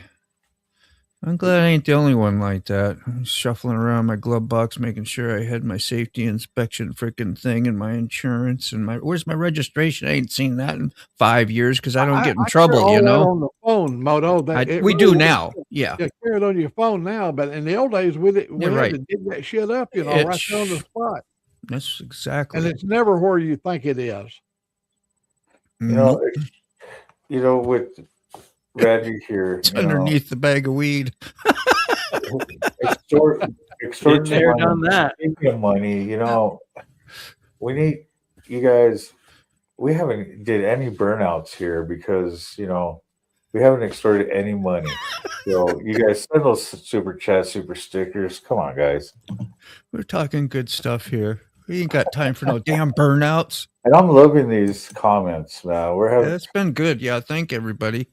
Speaker 3: I'm glad I ain't the only one like that. I'm shuffling around my glove box, making sure I had my safety inspection freaking thing and my insurance and where's my registration? I ain't seen that in 5 years because I don't get in
Speaker 7: I
Speaker 3: trouble,
Speaker 7: carry
Speaker 3: you
Speaker 7: all that
Speaker 3: know.
Speaker 7: on the phone, Moto.
Speaker 3: We do now. Yeah.
Speaker 7: You carry it on your phone now, but in the old days, we had
Speaker 3: right.
Speaker 7: to dig that shit up, you know,
Speaker 3: It's-
Speaker 7: right there on the spot.
Speaker 3: That's exactly.
Speaker 7: And it's never where you think it is.
Speaker 3: Nope.
Speaker 2: You know, with Reggie here,
Speaker 3: It's
Speaker 2: you know,
Speaker 3: underneath the bag of weed.
Speaker 2: extort
Speaker 6: Been there, done that.
Speaker 2: Speaking of money, you know, we need you guys. We haven't did any burnouts here because you know we haven't extorted any money. So you guys send those super chats, super stickers. Come on, guys.
Speaker 3: We're talking good stuff here. We ain't got time for no damn burnouts.
Speaker 2: And I'm loving these comments, man. We're having
Speaker 3: Yeah, it's been good. Yeah, thank everybody.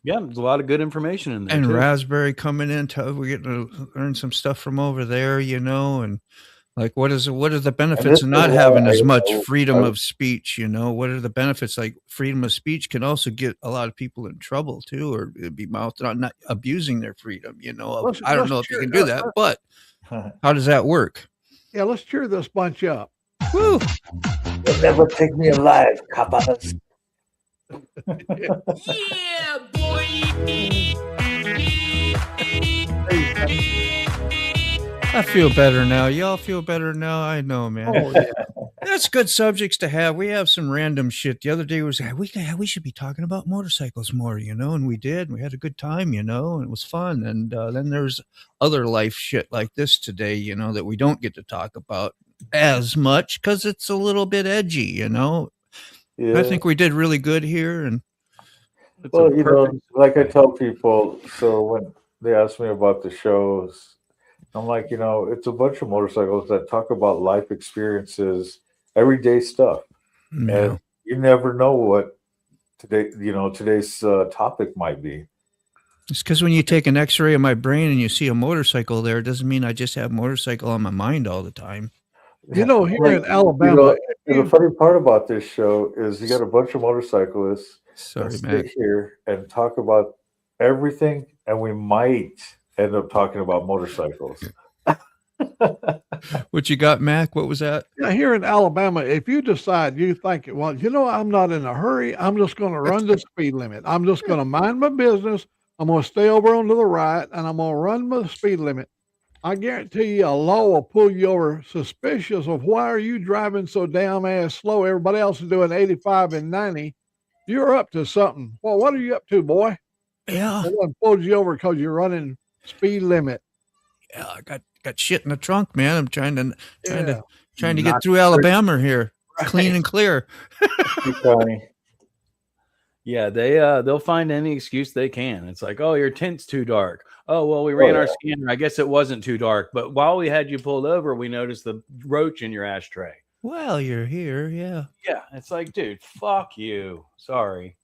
Speaker 6: Yeah, there's a lot of good information in there.
Speaker 3: And
Speaker 6: too.
Speaker 3: Raspberry coming in, we're getting to learn some stuff from over there, you know, and like what are the benefits of not having as much freedom of speech, you know? What are the benefits? Like freedom of speech can also get a lot of people in trouble too, or be mouthed on not abusing their freedom, you know. I don't know if you can do that, but how does that work?
Speaker 7: Yeah, let's cheer this bunch up.
Speaker 3: Woo!
Speaker 2: You'll never take me alive, coppers.
Speaker 1: Yeah, boy.
Speaker 3: I feel better now. Y'all feel better now? I know, man.
Speaker 7: Oh, yeah.
Speaker 3: That's good subjects to have. We have some random shit. The other day was we should be talking about motorcycles more, you know, and we did. We had a good time, you know, and it was fun. And then there's other life shit like this today, you know, that we don't get to talk about as much because it's a little bit edgy, you know.
Speaker 2: Yeah.
Speaker 3: I think we did really good here, and
Speaker 2: Well, you know, like I tell people, so when they ask me about the shows, I'm like, you know, it's a bunch of motorcycles that talk about life experiences, everyday stuff,
Speaker 3: yeah.
Speaker 2: and you never know what today's topic might be.
Speaker 3: It's because when you take an X-ray of my brain and you see a motorcycle there, it doesn't mean I just have motorcycle on my mind all the time.
Speaker 7: You know, here
Speaker 2: Like,
Speaker 7: in Alabama,
Speaker 2: the funny part about this show is you got a bunch of motorcyclists
Speaker 3: Sorry,
Speaker 2: that
Speaker 3: Matt.
Speaker 2: sit here and talk about everything, and we might end up talking about motorcycles.
Speaker 3: What you got, Mac? What was that?
Speaker 7: yeah, here in Alabama, if you decide you think, well, you know, I'm not in a hurry, I'm just going to run the speed limit. I'm just going to mind my business. I'm going to stay over onto the right, and I'm going to run my speed limit. I guarantee you a law will pull you over suspicious of why are you driving so damn ass slow? Everybody else is doing 85 and 90. You're up to something. Well, what are you up to, boy?
Speaker 3: Yeah,
Speaker 7: Someone pulled you over because you're running speed limit.
Speaker 3: yeah. I got shit in the trunk, man. I'm trying to
Speaker 7: Yeah.
Speaker 3: get through Alabama here, clean and clear.
Speaker 6: Yeah, they'll find any excuse they can. It's like, oh, your tint's too dark. Oh, well, we ran our scanner. I guess it wasn't too dark. But while we had you pulled over, we noticed the roach in your ashtray.
Speaker 3: Well, you're here. Yeah.
Speaker 6: Yeah, it's like, dude, fuck you. Sorry.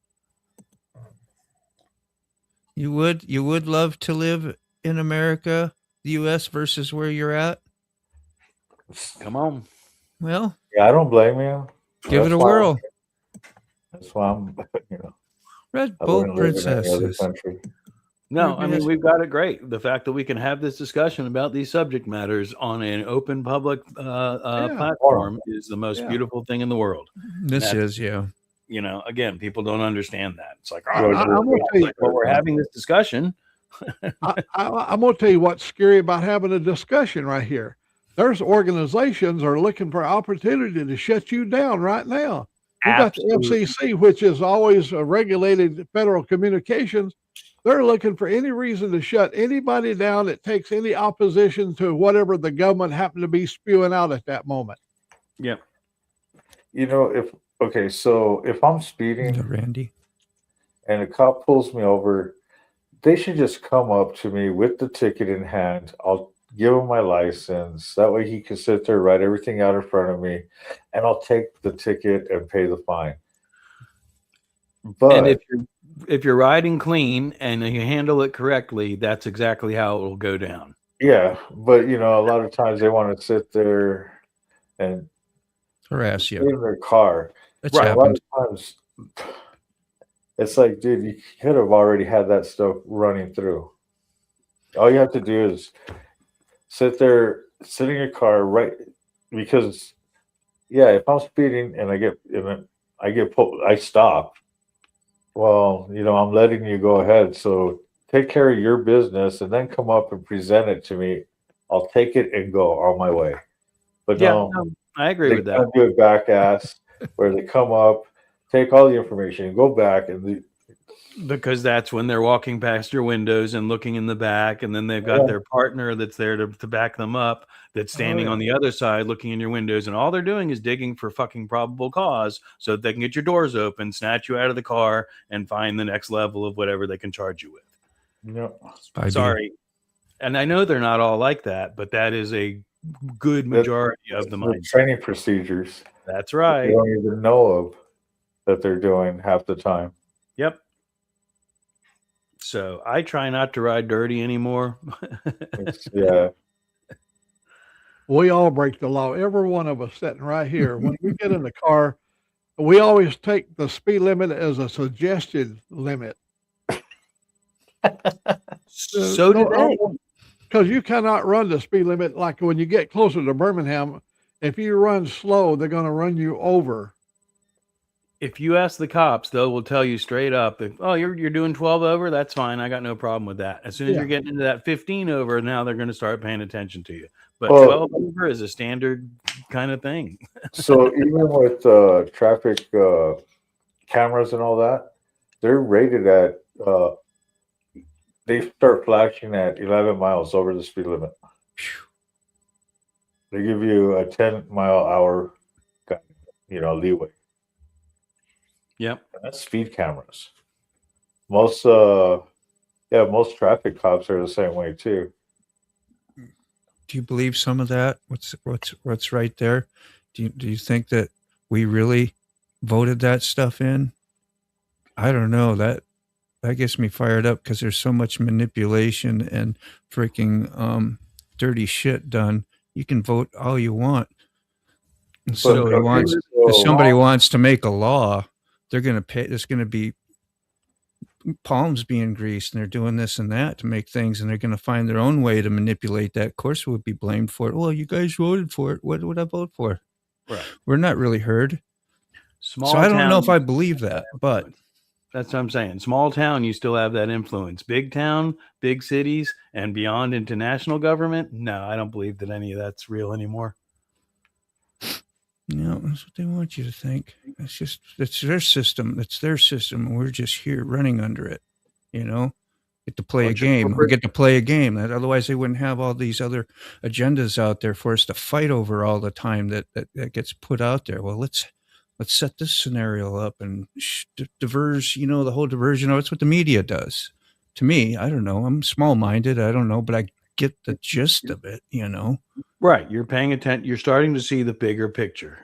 Speaker 3: You would love to live in America, the US versus where you're at?
Speaker 6: Come on.
Speaker 3: Well,
Speaker 2: Yeah, I don't blame you.
Speaker 3: give
Speaker 2: That's
Speaker 3: it a
Speaker 2: why-
Speaker 3: whirl.
Speaker 2: That's why I'm, you know,
Speaker 3: Red
Speaker 2: I
Speaker 3: Bull
Speaker 2: wouldn't live in any other
Speaker 3: princesses.
Speaker 2: country.
Speaker 6: No,
Speaker 3: Maybe
Speaker 6: I mean,
Speaker 3: that's-
Speaker 6: we've got it great. The fact that we can have this discussion about these subject matters on an open public platform is the most
Speaker 7: Yeah.
Speaker 6: beautiful thing in the world.
Speaker 3: This
Speaker 6: That's-
Speaker 3: is, yeah.
Speaker 6: You know, again, people don't understand that. It's like,
Speaker 2: George,
Speaker 7: I'm gonna tell you,
Speaker 6: well, we're having this discussion.
Speaker 7: I'm going to tell you what's scary about having a discussion right here. There's organizations are looking for opportunity to shut you down right now. You got the
Speaker 6: Absolutely.
Speaker 7: FCC, which is always regulated federal communications. They're looking for any reason to shut anybody down that takes any opposition to whatever the government happened to be spewing out at that moment.
Speaker 6: Yep.
Speaker 2: You know, if I'm speeding
Speaker 3: Randy.
Speaker 2: and a cop pulls me over, they should just come up to me with the ticket in hand. I'll give him my license. That way he can sit there, write everything out in front of me, and I'll take the ticket and pay the fine. But
Speaker 6: And if you're riding clean and you handle it correctly, that's exactly how it will go down.
Speaker 2: yeah, but you know, a lot of times they want to sit there and
Speaker 3: Harass
Speaker 2: sit
Speaker 3: you.
Speaker 2: in their car.
Speaker 3: That's
Speaker 2: A lot
Speaker 3: happened.
Speaker 2: of times it's like, dude, you could have already had that stuff running through. All you have to do is sit in your car, right? Because, yeah, if I'm speeding and I get pulled, I stop. Well, you know, I'm letting you go ahead. So take care of your business and then come up and present it to me. I'll take it and go on my way. But no,
Speaker 6: I agree
Speaker 2: they
Speaker 6: with that.
Speaker 2: kinda do it back ass where they come up, take all the information, and go back and
Speaker 6: Because that's when they're walking past your windows and looking in the back, and then they've got
Speaker 2: Yeah.
Speaker 6: their partner that's there to back them up, that's standing
Speaker 2: yeah.
Speaker 6: on the other side looking in your windows, and all they're doing is digging for fucking probable cause so that they can get your doors open, snatch you out of the car, and find the next level of whatever they can charge you with.
Speaker 3: Spy
Speaker 6: Sorry. And I know they're not all like that, but that is a good majority of the
Speaker 2: the
Speaker 6: mind.
Speaker 2: training procedures
Speaker 6: That's
Speaker 2: they
Speaker 6: right.
Speaker 2: don't even know of that they're doing half the time.
Speaker 6: Yep. So I try not to ride dirty anymore.
Speaker 2: Yeah.
Speaker 7: We all break the law. Every one of us sitting right here. When we get in the car, we always take the speed limit as a suggested limit.
Speaker 6: So do they.
Speaker 7: Because you cannot run the speed limit. Like when you get closer to Birmingham, if you run slow, they're going to run you over.
Speaker 6: If you ask the cops, they will tell you straight up, you're doing 12 over, that's fine. I got no problem with that. As soon as
Speaker 7: Yeah.
Speaker 6: you're getting into that 15 over, now they're going to start paying attention to you. But
Speaker 2: Well-
Speaker 6: 12 over is a standard kind of thing.
Speaker 2: So even with traffic cameras and all that, they're rated at they start flashing at 11 miles over the speed limit. They give you a 10-mile-hour, leeway.
Speaker 6: Yep.
Speaker 2: And that's speed cameras. Most traffic cops are the same way too.
Speaker 3: Do you believe some of that? What's right there? Do you think that we really voted that stuff in? I don't know. That gets me fired up because there's so much manipulation and freaking dirty shit done. You can vote all you want. If somebody wants to make a law, they're going to pay. There's going to be palms being greased, and they're doing this and that to make things, and they're going to find their own way to manipulate that. Of course, we'll be blamed for it. Well, you guys voted for it. What would I vote for?
Speaker 6: Right.
Speaker 3: We're not really heard.
Speaker 6: Small
Speaker 3: So I don't know if
Speaker 6: town-
Speaker 3: I believe that, but
Speaker 6: That's what I'm saying. Small town, you still have that influence. Big town, big cities, and beyond into national government, no, I don't believe that any of that's real anymore.
Speaker 3: that's what they want you to think. It's their system. It's their system, and we're just here running under it. Get to play a game. We get to play a game. Otherwise, they wouldn't have all these other agendas out there for us to fight over all the time. That gets put out there. Well, let's set this scenario up and diverse. The whole diversion. That's what the media does. To me, I don't know. I'm small-minded. I don't know, but I get the gist of it.
Speaker 6: Right. You're paying attention. You're starting to see the bigger picture.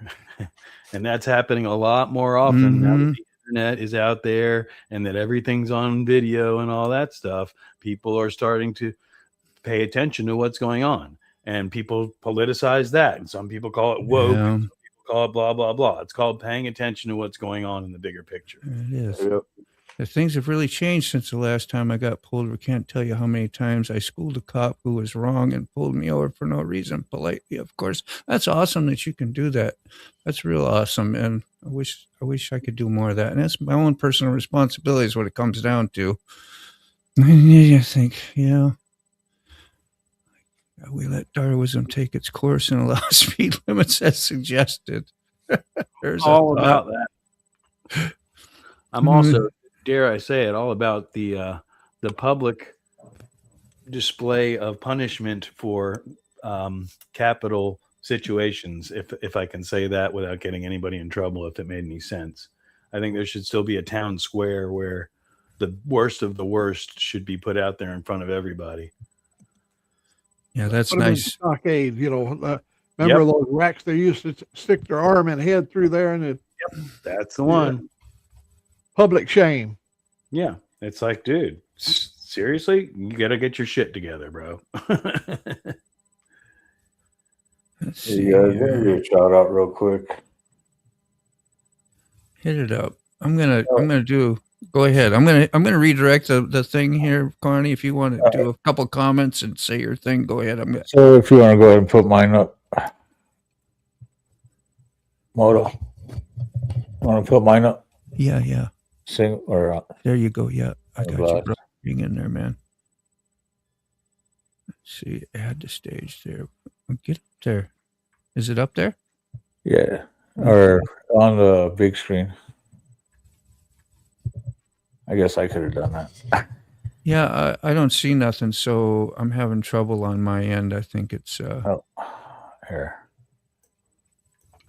Speaker 6: And that's happening a lot more often now that
Speaker 3: Mhm.
Speaker 6: the internet is out there and that everything's on video and all that stuff. People are starting to pay attention to what's going on. And people politicize that. And some people call it woke.
Speaker 3: Yeah,
Speaker 6: Some people call it blah, blah, blah. It's called paying attention to what's going on in the bigger picture.
Speaker 3: it is.
Speaker 2: Yep.
Speaker 3: The things have really changed since the last time I got pulled over. Can't tell you how many times I schooled a cop who was wrong and pulled me over for no reason, politely, of course. That's awesome that you can do that. That's real awesome, and I wish I could do more of that. And that's my own personal responsibility is what it comes down to. I think, yeah, we let Darwinism take its course and allow speed limits as suggested. There's
Speaker 6: All
Speaker 3: a
Speaker 6: about
Speaker 3: thought.
Speaker 6: that. I'm also, dare I say it, all about the public display of punishment for capital situations, if I can say that without getting anybody in trouble, if it made any sense. I think there should still be a town square where the worst of the worst should be put out there in front of everybody.
Speaker 3: Yeah, that's
Speaker 7: Put 'em in
Speaker 3: nice.
Speaker 7: stockade, remember those racks they used to stick their arm and head through there, and it
Speaker 6: That's the one.
Speaker 7: public shame.
Speaker 6: Yeah. It's like, dude, seriously? You got to get your shit together, bro.
Speaker 3: Let's
Speaker 2: Hey,
Speaker 3: see
Speaker 2: you guys,
Speaker 3: here.
Speaker 2: give me a shout out real quick.
Speaker 3: Hit it up. I'm gonna do. Go ahead. I'm gonna redirect the thing here, Carney. If you want to do a couple comments and say your thing, go ahead. I'm gonna.
Speaker 2: So if you want to go ahead and put mine up, Moto. Want to put mine up?
Speaker 3: Yeah.
Speaker 2: Sing or
Speaker 3: There you go. Yeah, I
Speaker 2: I'm
Speaker 3: got
Speaker 2: glad.
Speaker 3: you. Bro. Hang in there, man. Let's see. Add the stage there. Get up there. Is it up there?
Speaker 2: yeah, or on the big screen. I guess I could have done that.
Speaker 3: Yeah, I don't see nothing, so I'm having trouble on my end. I think it's
Speaker 2: Oh, here.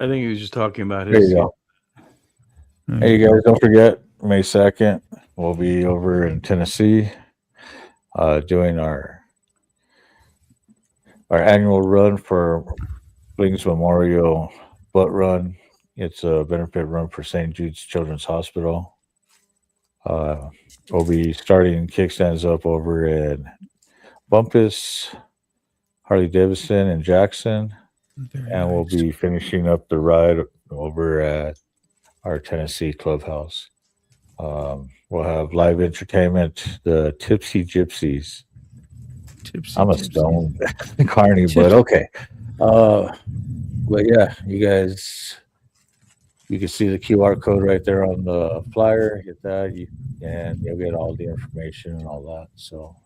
Speaker 6: I think he was just talking about
Speaker 2: There
Speaker 6: his.
Speaker 2: you go. Hey, you guys, don't forget May 2nd, we'll be over in Tennessee, doing our annual run for Blings Memorial Butt Run. It's a benefit run for St. Jude's Children's Hospital. We'll be starting kickstands up over in Bumpus, Harley Davidson, and Jackson,
Speaker 3: very
Speaker 2: and we'll
Speaker 3: nice.
Speaker 2: be finishing up the ride over at our Tennessee clubhouse. We'll have live entertainment, the Tipsy Gypsies.
Speaker 3: Tipsy
Speaker 2: I'm a
Speaker 3: Gypsy.
Speaker 2: stone carny, but okay. But yeah, you guys, you can see the QR code right there on the flyer. Hit that, and you'll get all the information and all that. So,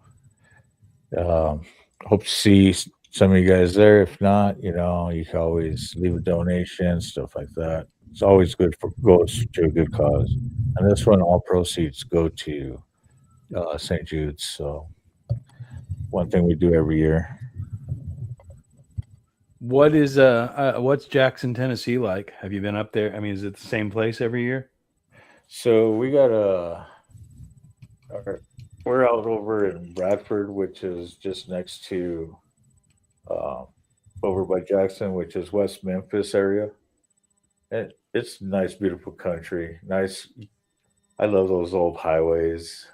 Speaker 2: hope to see some of you guys there. If not, you can always leave a donation, stuff like that. It's always good goes to a good cause. And this one, all proceeds go to St. Jude's. So, one thing we do every year.
Speaker 6: What's Jackson, Tennessee like? Have you been up there? I mean, is it the same place every year?
Speaker 2: So we got we're out over in Bradford, which is just next to over by Jackson, which is West Memphis area. And it's nice, beautiful country. Nice. I love those old highways.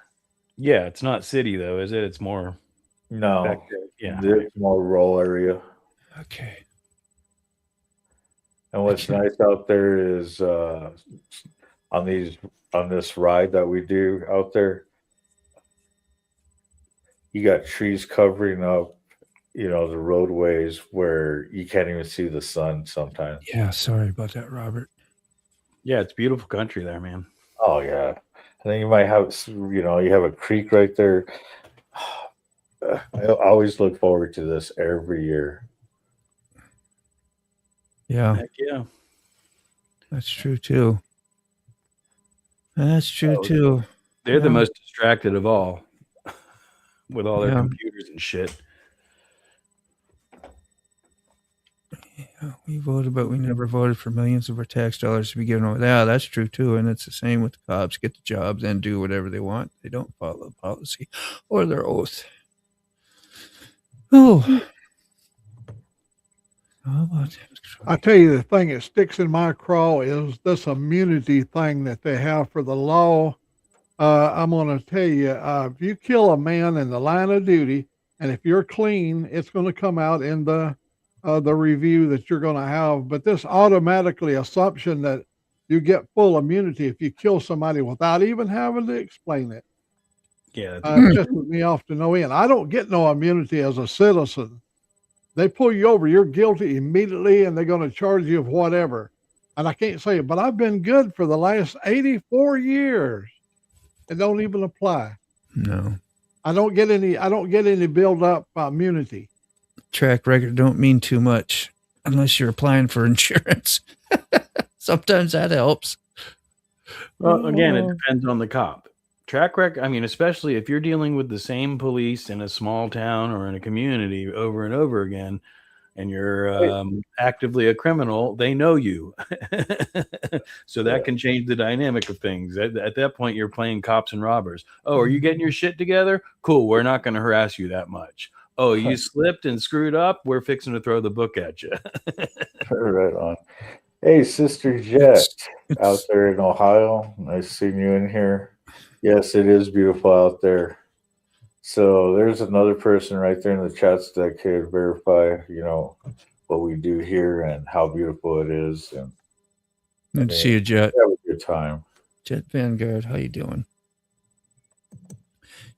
Speaker 6: Yeah, it's not city though, is it? It's more
Speaker 2: No,
Speaker 6: back there. Yeah.
Speaker 2: it's more rural area.
Speaker 3: Okay.
Speaker 2: And what's nice out there is on this ride that we do out there, you got trees covering up, the roadways where you can't even see the sun sometimes.
Speaker 3: Yeah, sorry about that, Robert.
Speaker 6: Yeah, it's beautiful country there, man.
Speaker 2: Oh yeah, and then you might have, you have a creek right there. I always look forward to this every year.
Speaker 3: Yeah,
Speaker 6: Heck yeah.
Speaker 3: that's true too. That's true
Speaker 2: Oh,
Speaker 3: too.
Speaker 6: They're the
Speaker 3: Yeah.
Speaker 6: most distracted of all with all their
Speaker 3: Yeah.
Speaker 6: computers and shit.
Speaker 3: Yeah, we voted, but we never voted for millions of our tax dollars to be given away. Yeah, that's true too. And it's the same with the cops. Get the jobs and do whatever they want. They don't follow the policy or their oath. Oh,
Speaker 7: I tell you, the thing that sticks in my craw is this immunity thing that they have for the law. I'm going to tell you, if you kill a man in the line of duty, and if you're clean, it's going to come out in the review that you're going to have. But this automatically assumption that you get full immunity if you kill somebody without even having to explain it.
Speaker 6: Yeah.
Speaker 7: Pisses me off to no end. I don't get no immunity as a citizen. They pull you over, you're guilty immediately, and they're going to charge you of whatever. And I can't say it, but I've been good for the last 84 years. It don't even apply.
Speaker 3: No.
Speaker 7: I don't get any build up immunity.
Speaker 3: Track record don't mean too much unless you're applying for insurance. Sometimes that helps.
Speaker 6: Well, again, it depends on the cop. Track record, I mean, especially if you're dealing with the same police in a small town or in a community over and over again, and you're actively a criminal, they know you. So that can change the dynamic of things. At that point, you're playing cops and robbers. Oh, are you getting your shit together? Cool. We're not going to harass you that much. Oh, you slipped and screwed up? We're fixing to throw the book at you.
Speaker 2: Right on. Hey, Sister Jet, out there in Ohio. Nice seeing you in here. Yes, it is beautiful out there. So there's another person right there in the chats that could verify, what we do here and how beautiful it is. And
Speaker 3: Good to see you, Jet.
Speaker 2: have a good time.
Speaker 3: Jet Vanguard, how you doing?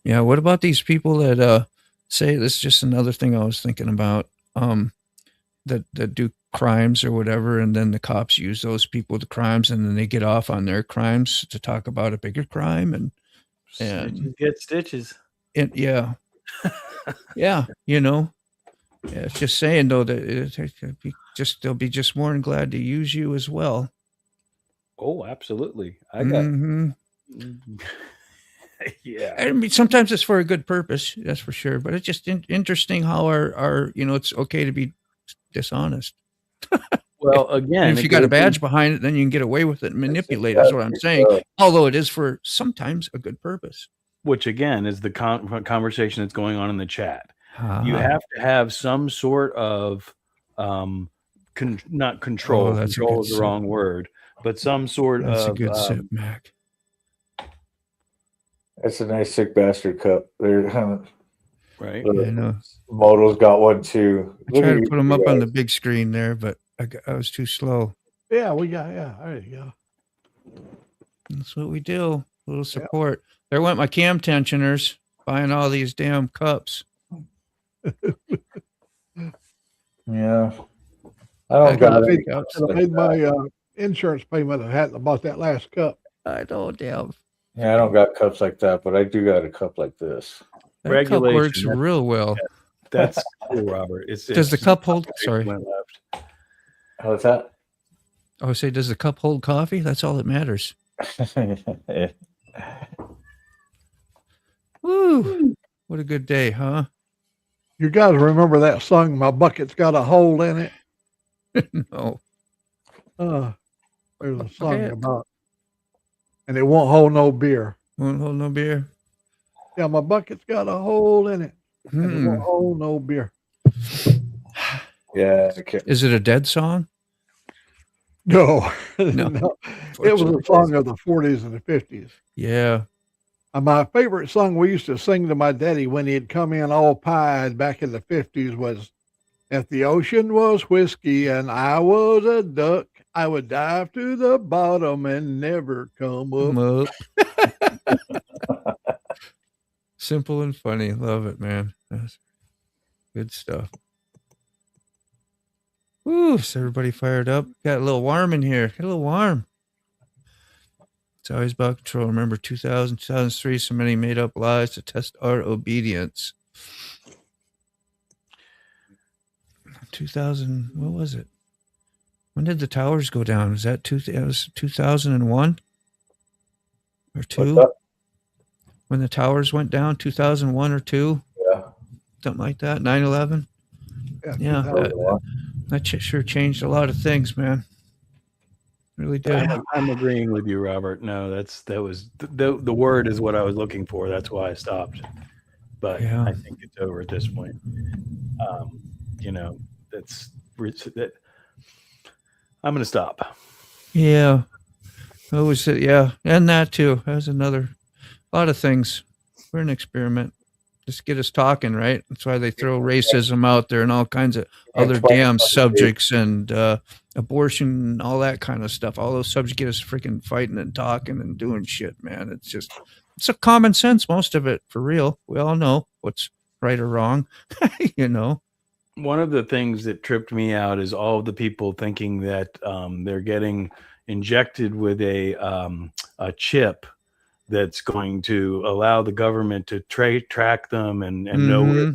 Speaker 3: Yeah, what about these people that say, this is just another thing I was thinking about, that do crimes or whatever, and then the cops use those people to crimes, and then they get off on their crimes to talk about a bigger crime, and
Speaker 6: Stitches get stitches.
Speaker 3: yeah. Yeah, it's just saying though that they'll be just more than glad to use you as well.
Speaker 6: Oh, absolutely. I got yeah.
Speaker 3: I mean, sometimes it's for a good purpose, that's for sure. But it's just interesting how our it's okay to be dishonest.
Speaker 6: Well, again,
Speaker 3: And if you got a badge behind it, then you can get away with it and manipulate. That's what I'm saying. Although it is for sometimes a good purpose.
Speaker 6: which again is the conversation that's going on in the chat. You have to have some sort of not control.
Speaker 3: Oh, that's a
Speaker 6: control
Speaker 3: good
Speaker 6: is the
Speaker 3: sip.
Speaker 6: wrong word, but some sort
Speaker 3: That's
Speaker 6: of
Speaker 3: a good sip, Mac.
Speaker 2: That's a nice sick bastard cup. There,
Speaker 6: right.
Speaker 3: Yeah, I know.
Speaker 2: Moto's got one too.
Speaker 3: I tried to put them up on the big screen there, but I was too slow.
Speaker 7: Yeah, there you go.
Speaker 3: That's what we do. A little support. There went my cam tensioners buying all these damn cups.
Speaker 2: Yeah. I don't got
Speaker 7: I
Speaker 2: any
Speaker 7: made,
Speaker 2: cups
Speaker 7: I
Speaker 2: like
Speaker 7: made
Speaker 2: that.
Speaker 7: my insurance payment. I hadn't bought that last cup.
Speaker 3: I don't damn.
Speaker 2: Yeah, I don't got cups like that, but I do got a cup like this.
Speaker 3: That cup
Speaker 6: Regulation,
Speaker 3: works
Speaker 6: that's-
Speaker 3: real well.
Speaker 6: That's cool, Robert.
Speaker 3: Does the cup hold? Sorry.
Speaker 6: Went left.
Speaker 2: How's that?
Speaker 3: I would say, does the cup hold coffee? That's all that matters. Woo! What a good day, huh?
Speaker 7: You guys remember that song, My Bucket's Got a Hole in It?
Speaker 3: No.
Speaker 7: There's a song
Speaker 3: Okay.
Speaker 7: about, and it won't hold no beer.
Speaker 3: Won't hold no beer.
Speaker 7: Yeah, my bucket's got a hole in it. And it won't hold no beer.
Speaker 2: Yeah. Okay.
Speaker 3: Is it a dead song?
Speaker 7: No,
Speaker 3: No.
Speaker 7: no. It was a song of the 40s and the 50s.
Speaker 3: Yeah.
Speaker 7: And my favorite song we used to sing to my daddy when he'd come in all pied back in the 50s was, if the ocean was whiskey and I was a duck, I would dive to the bottom and never come up.
Speaker 3: Simple and funny. Love it, man. That's good stuff. Woo, is everybody fired up? Got a little warm in here. Got a little warm. It's always about control. Remember 2000, 2003, so many made up lies to test our obedience. 2000, what was it? When did the towers go down? Was that it was 2001 or 2? When the towers went down, 2001 or 2?
Speaker 2: Yeah.
Speaker 3: Something like that. 9/11. Yeah, that sure changed a lot of things, man. Really did.
Speaker 6: I'm agreeing with you, Robert. No, that was the word is what I was looking for. That's why I stopped. But
Speaker 3: Yeah.
Speaker 6: I think it's over at this point. That's that I'm gonna stop.
Speaker 3: Yeah. What was it? Yeah. And that too. That's another a lot of things. We're an experiment. Just get us talking, right? That's why they throw racism out there and all kinds of other damn subjects and abortion, all that kind of stuff. All those subjects get us freaking fighting and talking and doing shit, man. It's a common sense, most of it, for real. We all know what's right or wrong, you know.
Speaker 6: One of the things that tripped me out is all of the people thinking that they're getting injected with a chip that's going to allow the government to track them and know where they're at.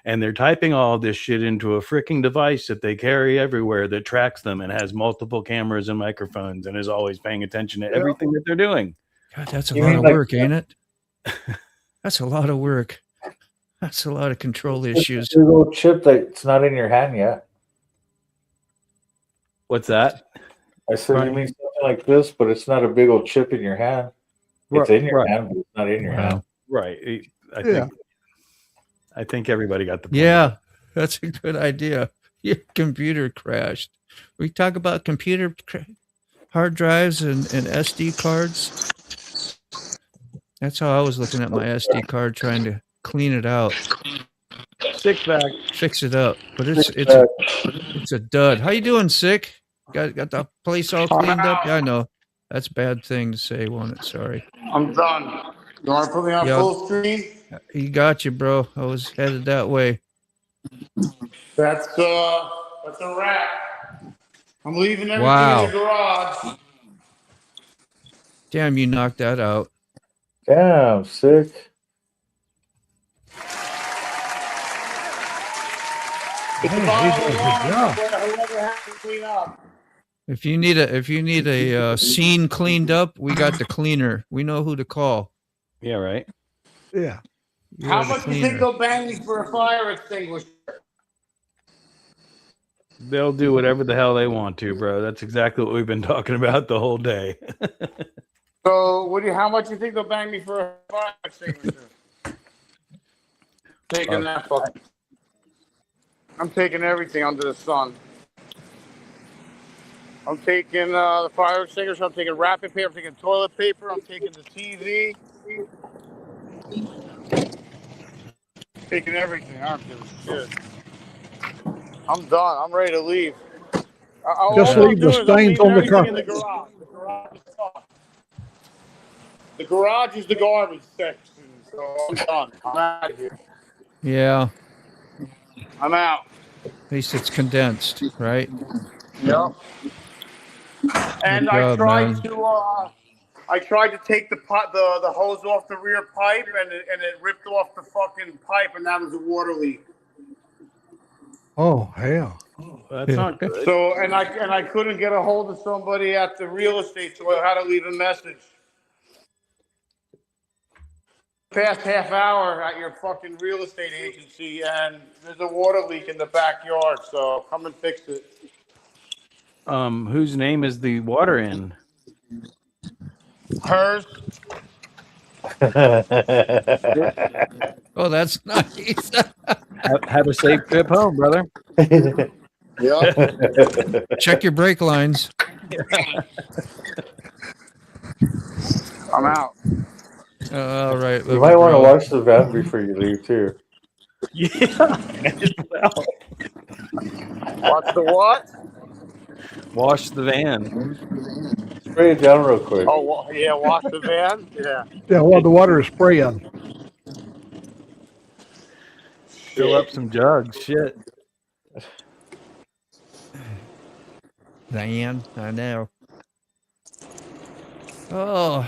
Speaker 6: And they're typing all this shit into a freaking device that they carry everywhere that tracks them and has multiple cameras and microphones and is always paying attention to everything that they're doing.
Speaker 3: God, that's a lot of work, ain't it? That's a lot of work. That's a lot of control issues.
Speaker 2: It's a little chip that's not in your hand yet.
Speaker 6: What's that?
Speaker 2: I said, you mean something like this, but it's not a big old chip in your hand. It's in your hand, but it's not in your hand.
Speaker 6: Right. I think everybody got the point.
Speaker 3: Yeah, that's a good idea. Your computer crashed. We talk about computer hard drives and SD cards. That's how I was looking at my SD card, trying to clean it out,
Speaker 6: Sick back.
Speaker 3: fix it up. But it's a dud. How you doing, Sick? Got the place all cleaned up? Yeah, I know. That's a bad thing to say, won't it? Sorry.
Speaker 8: I'm done. You want to put me on full screen?
Speaker 3: You got you, bro. I was headed that way.
Speaker 8: That's a wrap. I'm leaving everything
Speaker 3: Wow.
Speaker 8: in the garage.
Speaker 3: Damn, you knocked that out.
Speaker 2: Damn, Sick.
Speaker 8: It's
Speaker 7: Hey,
Speaker 8: about
Speaker 7: he did a good job.
Speaker 8: whoever has to clean up.
Speaker 3: If you need a scene cleaned up, we got the cleaner. We know who to call.
Speaker 6: Yeah, right.
Speaker 7: Yeah.
Speaker 3: You
Speaker 8: How
Speaker 3: are the
Speaker 8: much do you
Speaker 3: cleaner.
Speaker 8: think they'll bang me for a fire extinguisher?
Speaker 6: They'll do whatever the hell they want to, bro. That's exactly what we've been talking about the whole day.
Speaker 8: So, how much do you think they'll bang me for a fire extinguisher? Taking that fucking. I'm taking everything under the sun. I'm taking the fire extinguisher. I'm taking wrapping paper. I'm taking toilet paper. I'm taking the TV. Taking everything. I don't give a shit. I'm done. I'm ready to leave.
Speaker 7: Just
Speaker 8: all
Speaker 7: leave
Speaker 8: I'm
Speaker 7: the
Speaker 8: doing is I'm
Speaker 7: stains
Speaker 8: leaving
Speaker 7: on the
Speaker 8: everything
Speaker 7: car.
Speaker 8: in the garage. The garage is fucked. The garage is the garbage section. So I'm done. I'm out of here.
Speaker 3: Yeah,
Speaker 8: I'm out.
Speaker 3: at least it's condensed, right?
Speaker 8: Yep. And
Speaker 3: Good job, man.
Speaker 8: I tried to take the hose off the rear pipe, and it ripped off the fucking pipe, and that was a water leak.
Speaker 7: Oh, hell.
Speaker 6: That's not good.
Speaker 8: So and I couldn't get a hold of somebody at the real estate, so I had to leave a message. Past half hour at your fucking real estate agency, and there's a water leak in the backyard. So come and fix it.
Speaker 6: Whose name is the water in?
Speaker 8: Hers.
Speaker 3: Oh, that's nice.
Speaker 6: Have a safe trip home, brother.
Speaker 8: Yep.
Speaker 3: Check your brake lines.
Speaker 8: I'm out.
Speaker 3: All right.
Speaker 2: You might want to wash the van before you leave, too.
Speaker 6: Yeah.
Speaker 8: What's the what?
Speaker 6: Wash the van.
Speaker 2: Spray it down real quick.
Speaker 8: Oh, yeah, wash the van? Yeah.
Speaker 7: Yeah, well, the water is spraying.
Speaker 6: Fill up some jugs. Shit.
Speaker 3: Diane, I know. Oh,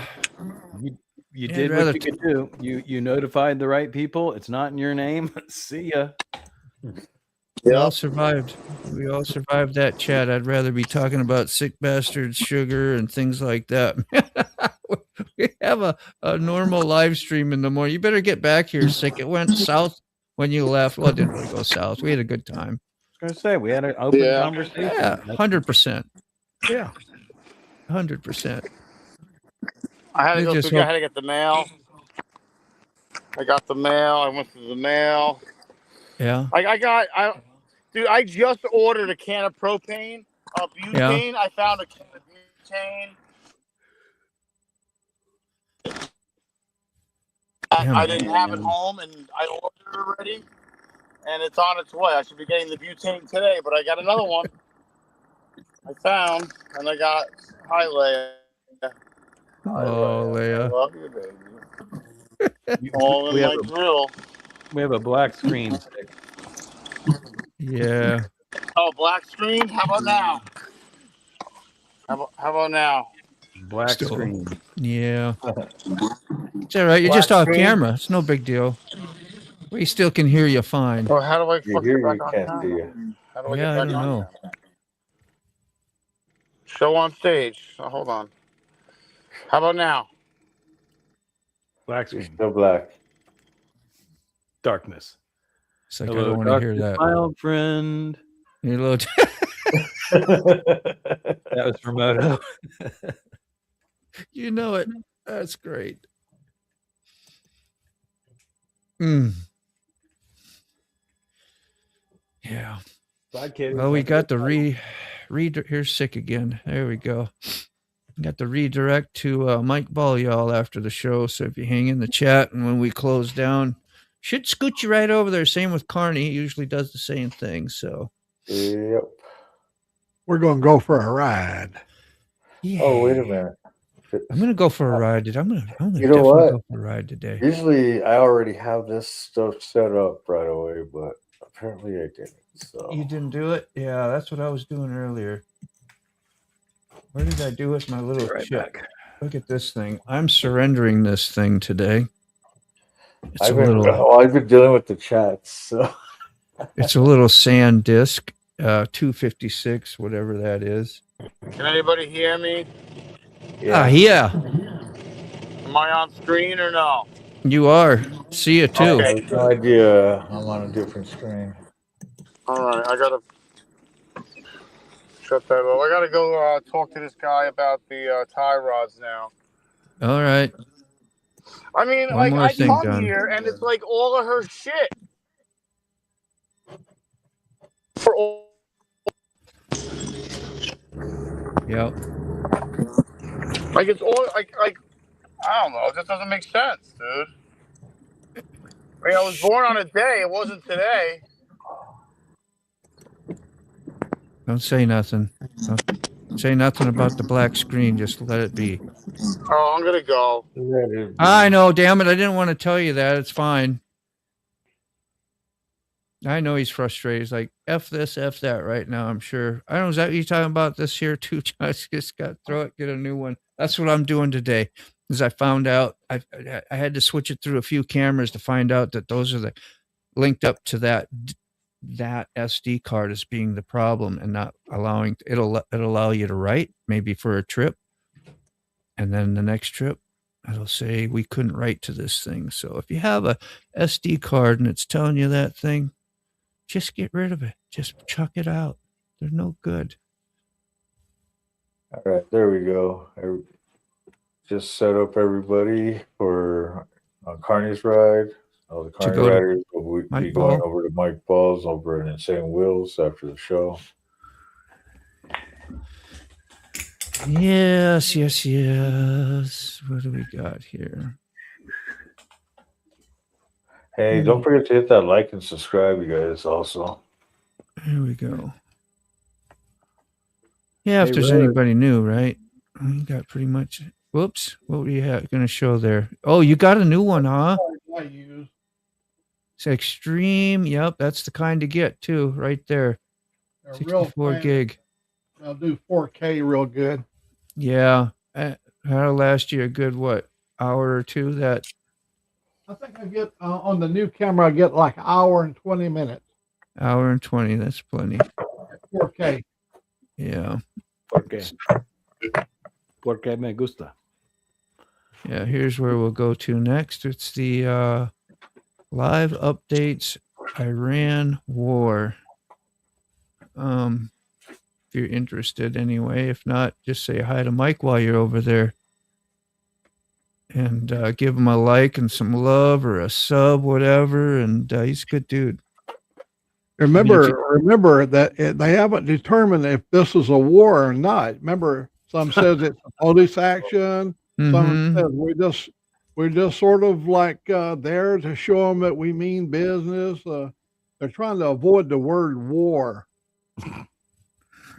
Speaker 6: You
Speaker 3: Yeah,
Speaker 6: did
Speaker 3: I'd rather
Speaker 6: what you could do. You notified the right people. It's not in your name. See ya.
Speaker 3: we all survived. We all survived that chat. I'd rather be talking about sick bastards, sugar, and things like that. We have a normal live stream in the morning. You better get back here, Sick. It went south when you left. Well, it didn't really go south. We had a good time.
Speaker 6: I was gonna say we had an open conversation.
Speaker 3: Yeah, 100%.
Speaker 7: Yeah.
Speaker 3: 100%.
Speaker 8: I had to
Speaker 3: You
Speaker 8: go
Speaker 3: just
Speaker 8: through, I
Speaker 3: hope-
Speaker 8: had to get the mail. I got the mail. I went through the mail.
Speaker 3: Yeah.
Speaker 8: I just ordered a can of propane butane. I found a can of butane. I didn't have it home, and I ordered it already, and it's on its way. I should be getting the butane today, but I got another one. I found, and I got hi Leia.
Speaker 3: Oh,
Speaker 8: I
Speaker 3: Leia.
Speaker 8: love you, baby. All in
Speaker 6: We have
Speaker 8: my
Speaker 6: a-
Speaker 8: grill.
Speaker 6: We have a black screen.
Speaker 3: Yeah.
Speaker 8: Oh, black screen. How about now? How about now?
Speaker 6: Black
Speaker 3: Still.
Speaker 6: screen.
Speaker 3: Yeah. It's all right. You're just
Speaker 8: Black
Speaker 3: off
Speaker 8: screen?
Speaker 3: camera. It's no big deal. We still can hear you fine.
Speaker 8: Well, how do I
Speaker 2: You
Speaker 8: fucking
Speaker 2: hear
Speaker 8: get
Speaker 2: you
Speaker 8: back on
Speaker 2: can't see
Speaker 8: camera?
Speaker 2: you.
Speaker 8: How do I
Speaker 3: Yeah, I
Speaker 8: get back
Speaker 3: don't
Speaker 8: on
Speaker 3: know.
Speaker 8: camera? Show on stage. Oh, hold on. How about now?
Speaker 6: Black
Speaker 2: You're
Speaker 6: screen.
Speaker 2: still black.
Speaker 6: Darkness.
Speaker 3: It's like I
Speaker 6: Hello,
Speaker 3: don't want to hear
Speaker 6: darkness,
Speaker 3: that.
Speaker 6: my old friend.
Speaker 3: You're a little
Speaker 6: That was from Moto.
Speaker 3: you know it. That's great. Mm. Yeah.
Speaker 6: Black kid.
Speaker 3: Well, we got the here's sick again. There we go. Got the redirect to Mike Ball, y'all, after the show. So if you hang in the chat and when we close down, should scoot you right over there. Same with Carney. He usually does the same thing. So
Speaker 2: Yep.
Speaker 7: We're going to go for a ride.
Speaker 3: yeah.
Speaker 2: Oh, wait a minute.
Speaker 3: I'm gonna go for a ride, dude. I'm gonna
Speaker 2: You know
Speaker 3: definitely
Speaker 2: what?
Speaker 3: go for a ride today.
Speaker 2: Usually I already have this stuff set up right away, but apparently I didn't. So
Speaker 3: You didn't do it? Yeah, that's what I was doing earlier. Where did I do with my little
Speaker 6: Right
Speaker 3: chip?
Speaker 6: back.
Speaker 3: Look at this thing. I'm surrendering this thing today. It's
Speaker 2: I've been dealing with the chats. So
Speaker 3: it's a little SanDisk, 256, whatever that is.
Speaker 8: Can anybody hear me?
Speaker 3: Yeah. Yeah,
Speaker 8: Am I on screen or no?
Speaker 3: you are. See you too.
Speaker 2: I have no idea. I'm on a different screen.
Speaker 8: All right, I gotta shut that off. I gotta go talk to this guy about the tie rods now.
Speaker 3: All right.
Speaker 8: I mean,
Speaker 3: One
Speaker 8: like
Speaker 3: more
Speaker 8: I
Speaker 3: thing
Speaker 8: come
Speaker 3: done.
Speaker 8: here and it's like all of her shit. For all.
Speaker 3: Yep.
Speaker 8: Like it's all like I don't know. It just doesn't make sense, dude. I mean, I was born on a day. It wasn't today.
Speaker 3: Don't say nothing. Don't say nothing about the black screen. Just let it be.
Speaker 8: Oh, I'm gonna go.
Speaker 3: I know, damn it. I didn't want to tell you that. It's fine. I know he's frustrated. He's like, F this, F that right now, I'm sure. I don't know, is that what you're talking about this here too? Just got to throw it, get a new one. That's what I'm doing today. Is I found out I had to switch it through a few cameras to find out that those are the linked up to that SD card as being the problem and not allowing it'll allow you to write maybe for a trip. And then the next trip, it'll say we couldn't write to this thing. So if you have a SD card and it's telling you that thing, just get rid of it. Just chuck it out. They're no good.
Speaker 2: All right, there we go. Just set up everybody for Carney's ride. All the Carney
Speaker 3: go to
Speaker 2: riders will be
Speaker 3: Mike
Speaker 2: going
Speaker 3: Ball.
Speaker 2: over to Mike Balls over at Insane Wheels after the show.
Speaker 3: Yes. What do we got here?
Speaker 2: Hey, don't forget to hit that like and subscribe, you guys, also.
Speaker 3: Here we go. Yeah, if
Speaker 6: Hey,
Speaker 3: there's
Speaker 6: Ray.
Speaker 3: anybody new, right? You got pretty much. Whoops. What were you going to show there? Oh, you got a new one, huh?
Speaker 7: I use.
Speaker 3: It's Extreme. Yep, that's the kind to get too, right there.
Speaker 7: A real
Speaker 3: 64
Speaker 7: fan.
Speaker 3: gig.
Speaker 7: I'll do 4K real good.
Speaker 3: Yeah. That'll last you a good, hour or two? That
Speaker 7: I think I get on the new camera, I get like an hour and 20 minutes.
Speaker 3: hour and 20. That's plenty.
Speaker 7: 4K.
Speaker 3: Yeah.
Speaker 6: Porque me gusta.
Speaker 3: Yeah, here's where we'll go to next. It's the live updates Iran war. If you're interested anyway. If not, just say hi to Mike while you're over there. And give him a like and some love or a sub, whatever. And he's a good dude.
Speaker 7: Remember that they haven't determined if this is a war or not. Remember, some says it's a police action. Some
Speaker 3: Mhm.
Speaker 7: says we're just sort of like there to show them that we mean business. They're trying to avoid the word war.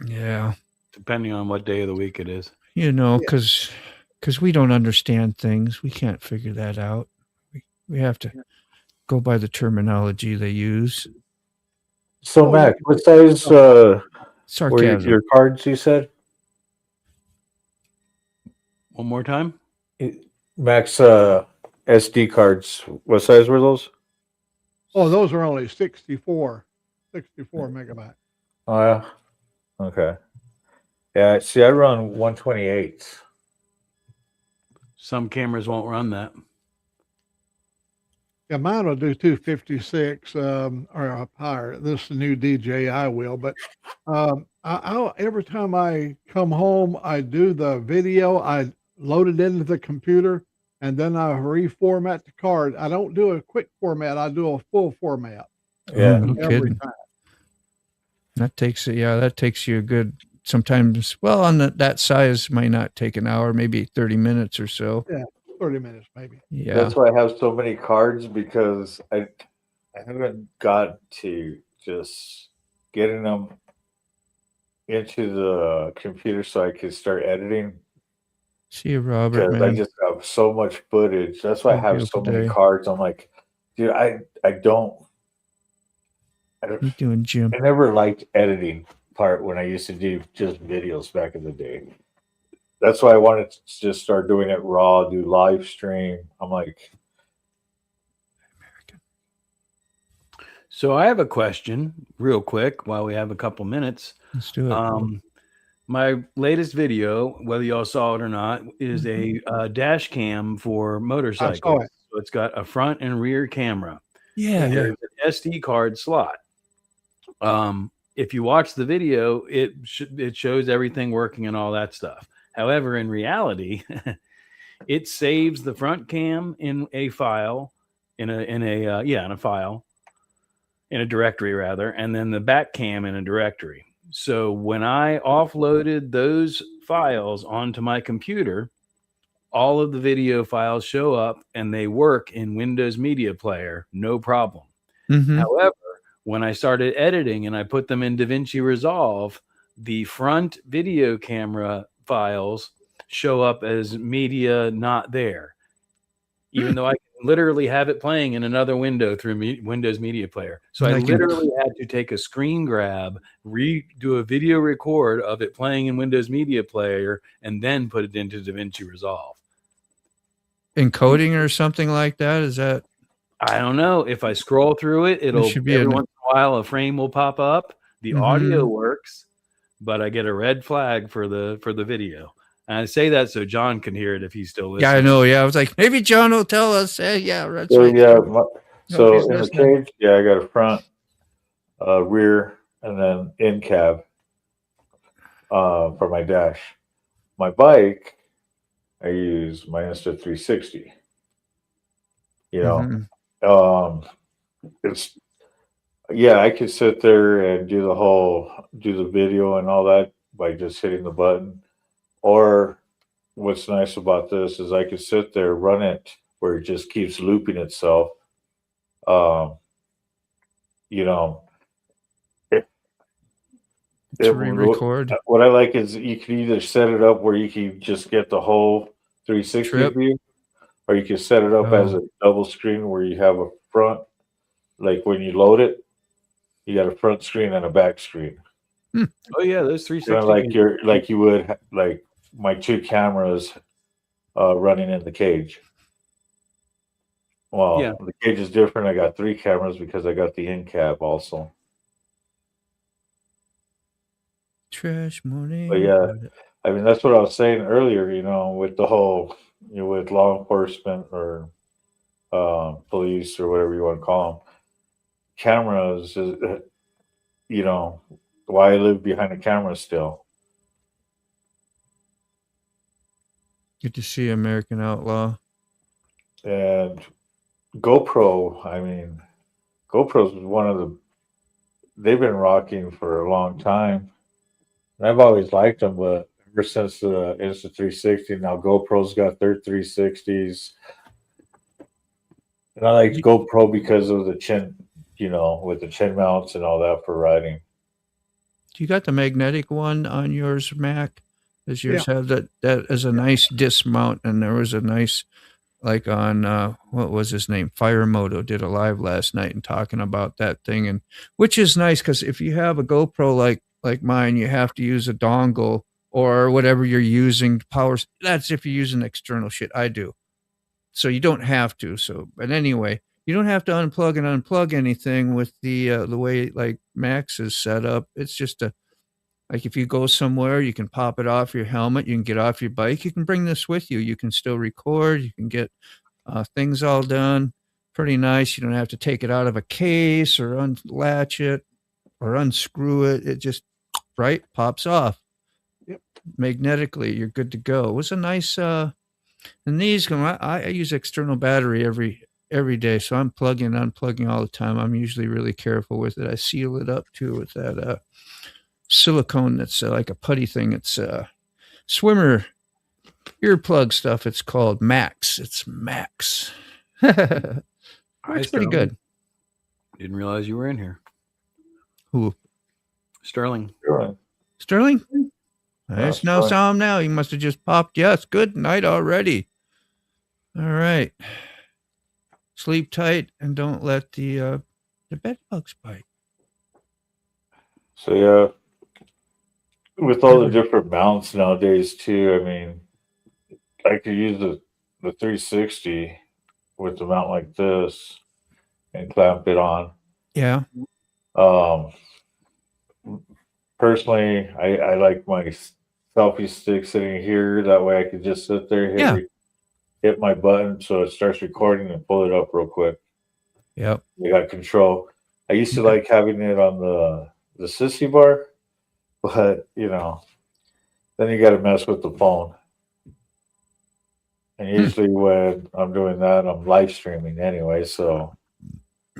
Speaker 3: Yeah.
Speaker 6: Depending on what day of the week it is.
Speaker 3: You know,
Speaker 7: Yeah.
Speaker 3: because we don't understand things. We can't figure that out. We have to go by the terminology they use.
Speaker 2: So,
Speaker 7: Oh,
Speaker 2: Mac,
Speaker 7: yeah.
Speaker 2: what size were
Speaker 3: Sarcasm.
Speaker 2: your cards? You said
Speaker 6: One more time.
Speaker 2: Mac's SD cards. What size were those?
Speaker 7: Oh, those are only 64 megabyte.
Speaker 2: Oh yeah. Okay. Yeah. See, I run 128.
Speaker 6: Some cameras won't run that.
Speaker 7: Yeah, mine will do 256 or up higher. This is the new DJI will, but I'll every time I come home, I do the video, I load it into the computer, and then I reformat the card. I don't do a quick format; I do a full format
Speaker 2: Yeah.
Speaker 3: No
Speaker 7: every
Speaker 3: kidding.
Speaker 7: time.
Speaker 3: That takes you a good sometimes. Well, on that size might not take an hour, maybe 30 minutes or so.
Speaker 7: 30 minutes maybe.
Speaker 3: Yeah.
Speaker 2: That's why I have so many cards, because I haven't got to just getting them into the computer so I can start editing,
Speaker 3: See you, Robert,
Speaker 2: because I
Speaker 3: man.
Speaker 2: just have so much footage. That's why I
Speaker 3: Have a
Speaker 2: have
Speaker 3: beautiful
Speaker 2: so many
Speaker 3: day.
Speaker 2: cards. I'm like, dude, I
Speaker 3: You doing, Jim?
Speaker 2: never liked editing part when I used to do just videos back in the day. That's why I wanted to just start doing it raw, do live stream. I'm like,
Speaker 6: So I have a question real quick while we have a couple minutes.
Speaker 3: Let's do it.
Speaker 6: My latest video, whether y'all saw it or not, is a dash cam for motorcycles.
Speaker 7: it.
Speaker 6: So it's got a front and rear camera.
Speaker 3: Yeah, yeah.
Speaker 6: There's an SD card slot. If you watch the video, it shows everything working and all that stuff. However, in reality, it saves the front cam in a file, in a file, in a directory rather, and then the back cam in a directory. So when I offloaded those files onto my computer, all of the video files show up and they work in Windows Media Player, no problem.
Speaker 3: Mhm.
Speaker 6: However, when I started editing and I put them in DaVinci Resolve, the front video camera files show up as media not there, even though I can literally have it playing in another window through Windows Media Player. So I
Speaker 3: Like in-
Speaker 6: literally had to take a screen grab, redo a video record of it playing in Windows Media Player, and then put it into DaVinci Resolve.
Speaker 3: Encoding or something like that? Is that?
Speaker 6: I don't know. If I scroll through it, it'll
Speaker 3: should be
Speaker 6: every
Speaker 3: an-
Speaker 6: once in a while a frame will pop up. The audio works, but I get a red flag for the video. And I say that so John can hear it if he's still listening.
Speaker 3: Yeah, I know. Yeah, I was like, maybe John will tell us. Yeah, that's
Speaker 2: so
Speaker 3: right.
Speaker 2: yeah. So
Speaker 3: he's
Speaker 2: in the
Speaker 3: listening.
Speaker 2: cage, yeah, I got a front, rear, and then in cab for my dash. My bike, I use my Insta360. You know,
Speaker 3: Mhm.
Speaker 2: It's yeah, I could sit there and do the video and all that by just hitting the button. Or what's nice about this is I could sit there, run it where it just keeps looping itself. You know,
Speaker 3: To re-record.
Speaker 2: What I like is you can either set it up where you can just get the whole 360
Speaker 3: Trip.
Speaker 2: view, or you can set it up as
Speaker 3: Oh.
Speaker 2: a double screen where you have a front, like when you load it, you got a front screen and a back screen.
Speaker 6: Oh yeah, those 360.
Speaker 2: Like you would like my two cameras running in the cage. Well,
Speaker 6: Yeah.
Speaker 2: the cage is different. I got three cameras because I got the in cab also.
Speaker 3: Trash morning.
Speaker 2: But yeah, I mean that's what I was saying earlier. You know, with the whole with law enforcement or police or whatever you want to call them, cameras is why I live behind a camera still.
Speaker 3: Good to see American Outlaw.
Speaker 2: And GoPro, I mean, GoPro is one of the they've been rocking for a long time. And I've always liked them, but ever since the Insta360, now GoPro's got their 360s. And I like GoPro because of the chin, with the chin mounts and all that for riding.
Speaker 3: You got the magnetic one on yours, Mac? Does yours have that? That is a nice dismount, and there was a nice, like on what was his name? Firemoto did a live last night and talking about that thing, and which is nice because if you have a GoPro like mine, you have to use a dongle or whatever you're using power. That's if you use an external shit. I do, so you don't have to. So, but anyway. You don't have to unplug and unplug anything with the way like Max is set up. It's just like if you go somewhere, you can pop it off your helmet. You can get off your bike. You can bring this with you. You can still record. You can get things all done. Pretty nice. You don't have to take it out of a case or unlatch it or unscrew it. It just pops off.
Speaker 7: Yep.
Speaker 3: Magnetically, you're good to go. It was a nice. And these, I use external battery every day, so I'm plugging and unplugging all the time. I'm usually really careful with it. I seal it up too with that silicone that's like a putty thing. It's swimmer earplug stuff. It's called Max. It's Max. Works pretty good.
Speaker 6: Didn't realize you were in here.
Speaker 3: Who?
Speaker 6: Sterling.
Speaker 3: Sterling? I
Speaker 2: That's
Speaker 3: just now
Speaker 2: fine.
Speaker 3: saw him now. He must have just popped. Yes, good night already. All right. Sleep tight and don't let the bed bugs bite.
Speaker 2: So yeah, with all the different mounts nowadays too, I mean, I could use the 360 with a mount like this and clamp it on.
Speaker 3: Yeah.
Speaker 2: Personally, I like my selfie stick sitting here. That way I could just sit there, hit my button so it starts recording and pull it up real quick.
Speaker 3: Yep.
Speaker 2: You got control. I used to like having it on the sissy bar, but then you got to mess with the phone. And usually when I'm doing that, I'm live streaming anyway, so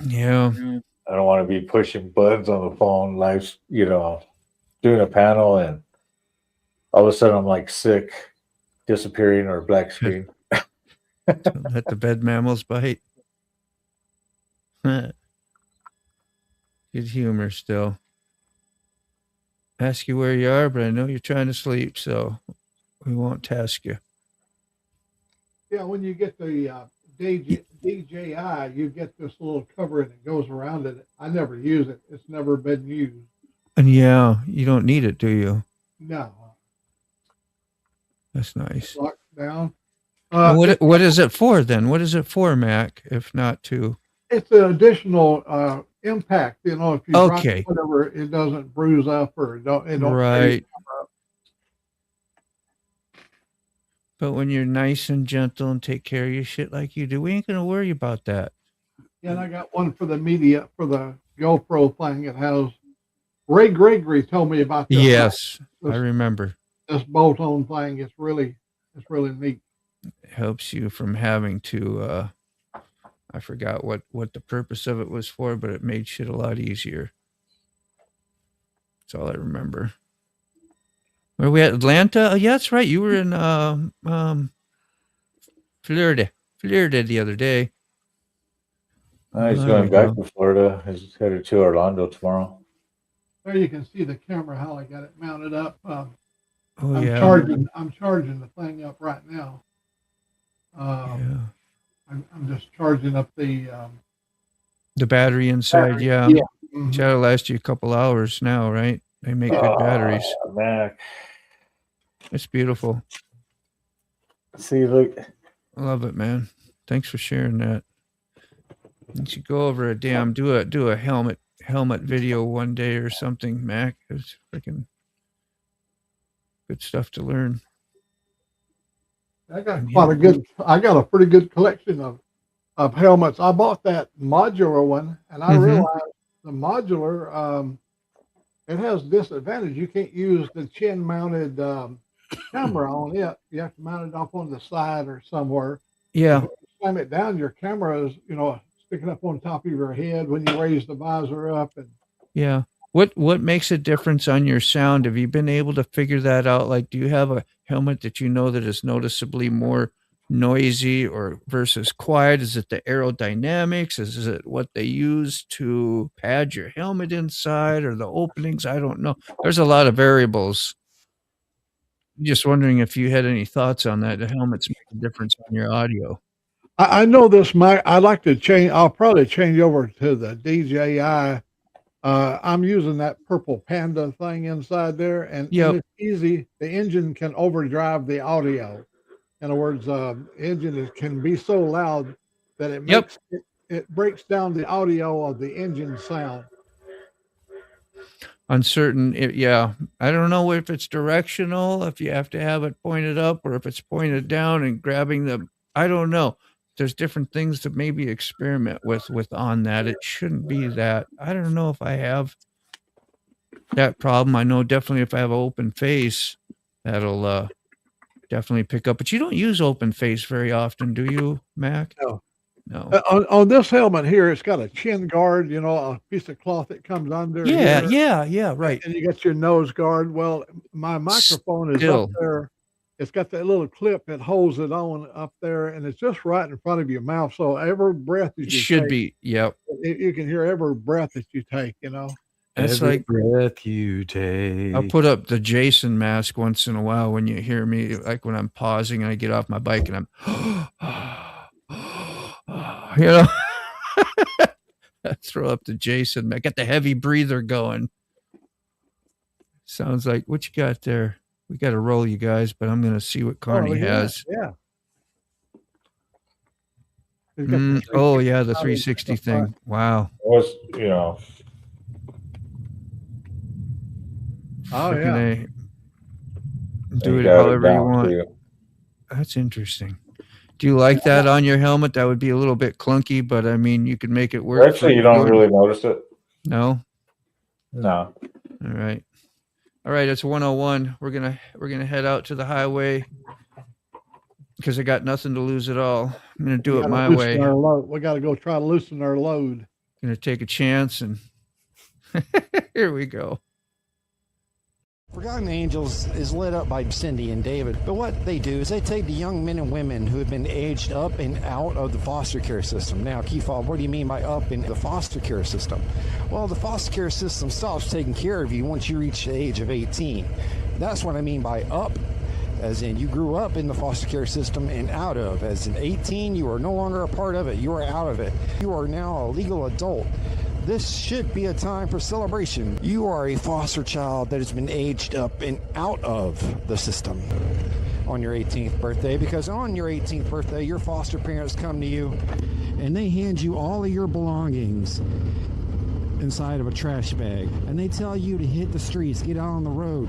Speaker 3: Yeah.
Speaker 2: I don't want to be pushing buttons on the phone, live, doing a panel, and all of a sudden I'm like sick, disappearing or black screen.
Speaker 3: Don't let the bed mammals bite. Good humor still. Ask you where you are, but I know you're trying to sleep, so we won't task you.
Speaker 7: Yeah, when you get the DJI, you get this little cover and it goes around it. I never use it. It's never been used.
Speaker 3: And yeah, you don't need it, do you?
Speaker 7: No.
Speaker 3: That's nice.
Speaker 7: Lock down.
Speaker 3: And what is it for then? What is it for, Mac? If not to?
Speaker 7: It's an additional impact. If you drop
Speaker 3: Okay.
Speaker 7: whatever, it doesn't bruise up or it don't tear your
Speaker 3: Right.
Speaker 7: camera up.
Speaker 3: But when you're nice and gentle and take care of your shit like you do, we ain't gonna worry about that.
Speaker 7: Yeah, and I got one for the media for the GoPro thing. It has Ray Gregory told me about this.
Speaker 3: Yes, I remember.
Speaker 7: This bolt-on thing. It's really neat.
Speaker 3: It helps you from having to I forgot what the purpose of it was for, but it made shit a lot easier. That's all I remember. Were we at Atlanta? Oh, yeah, that's right. You were in Florida the other day.
Speaker 2: He's
Speaker 3: There
Speaker 2: going
Speaker 3: we
Speaker 2: back
Speaker 3: go.
Speaker 2: to Florida. He's headed to Orlando tomorrow.
Speaker 7: There you can see the camera, how I got it mounted up.
Speaker 3: Oh
Speaker 7: I'm
Speaker 3: yeah.
Speaker 7: charging the thing up right now.
Speaker 3: Yeah.
Speaker 7: I'm just charging up the
Speaker 3: The battery inside,
Speaker 7: battery.
Speaker 3: yeah.
Speaker 7: Yeah. Mhm.
Speaker 3: That'll last you a couple hours now, right? They make good batteries.
Speaker 2: Mac.
Speaker 3: It's beautiful.
Speaker 2: See, look.
Speaker 3: I love it, man. Thanks for sharing that. You should go over do a helmet video one day or something, Mac. It's freaking good stuff to learn.
Speaker 7: I got a pretty good collection of helmets. I bought that modular one, and I
Speaker 3: Mhm.
Speaker 7: realized the modular it has disadvantage. You can't use the chin mounted camera on it. You have to mount it up on the side or somewhere.
Speaker 3: Yeah.
Speaker 7: If you slam it down, your camera is sticking up on top of your head when you raise the visor up, and
Speaker 3: Yeah. What makes a difference on your sound? Have you been able to figure that out? Like, do you have a helmet that you know that is noticeably more noisy or versus quiet? Is it the aerodynamics? Is it what they use to pad your helmet inside or the openings? I don't know. There's a lot of variables. Just wondering if you had any thoughts on that. The helmets make a difference on your audio.
Speaker 7: I know this mic. I'd like to change. I'll probably change over to the DJI. I'm using that purple panda thing inside there, and
Speaker 3: Yep.
Speaker 7: it's easy. The engine can overdrive the audio. In other words, engine can be so loud that it
Speaker 3: Yep.
Speaker 7: makes it breaks down the audio of the engine sound.
Speaker 3: Uncertain, yeah. I don't know if it's directional, if you have to have it pointed up or if it's pointed down and grabbing the. I don't know. There's different things to maybe experiment with on that. It shouldn't be that. I don't know if I have that problem. I know definitely if I have an open face, that'll definitely pick up. But you don't use open face very often, do you, Mac?
Speaker 7: No.
Speaker 3: No.
Speaker 7: On this helmet here, it's got a chin guard, a piece of cloth that comes under.
Speaker 3: Yeah,
Speaker 7: here,
Speaker 3: yeah, right.
Speaker 7: and you got your nose guard. Well, my microphone is
Speaker 3: Still.
Speaker 7: up there. It's got that little clip that holds it on up there, and it's just right in front of your mouth. So every breath that
Speaker 3: It
Speaker 7: you
Speaker 3: should
Speaker 7: take,
Speaker 3: be. Yep.
Speaker 7: you can hear every breath that you take.
Speaker 3: That's
Speaker 6: Every
Speaker 3: like
Speaker 6: breath you take.
Speaker 3: I'll put up the Jason mask once in a while when you hear me, like when I'm pausing and I get off my bike and I'm, I throw up the Jason. I got the heavy breather going. Sounds like what you got there. We got to roll, you guys, but I'm going to see what Carney has.
Speaker 7: Yeah.
Speaker 3: Oh yeah, the 360 thing. Wow.
Speaker 2: Was
Speaker 7: Oh
Speaker 3: Freaking
Speaker 7: yeah.
Speaker 3: Do
Speaker 2: you
Speaker 3: it
Speaker 2: got it
Speaker 3: however you
Speaker 2: down,
Speaker 3: want.
Speaker 2: too.
Speaker 3: That's interesting. Do you like that on your helmet? That would be a little bit clunky, but I mean, you could make it work.
Speaker 2: Actually, you don't really notice it.
Speaker 3: No.
Speaker 2: No.
Speaker 3: All right. All right. It's 101. We're gonna head out to the highway because I got nothing to lose at all. I'm gonna do it my way.
Speaker 7: We got to go try to loosen our load.
Speaker 3: Gonna take a chance and here we go.
Speaker 9: Forgotten Angels is led up by Cindy and David, but what they do is they take the young men and women who have been aged up and out of the foster care system. Now, Keefob, what do you mean by up in the foster care system? Well, the foster care system stops taking care of you once you reach the age of 18. That's what I mean by up, as in you grew up in the foster care system, and out of, as in 18, you are no longer a part of it, you are out of it. You are now a legal adult. This should be a time for celebration. You are a foster child that has been aged up and out of the system on your 18th birthday, because on your 18th birthday, your foster parents come to you and they hand you all of your belongings inside of a trash bag, and they tell you to hit the streets, get out on the road.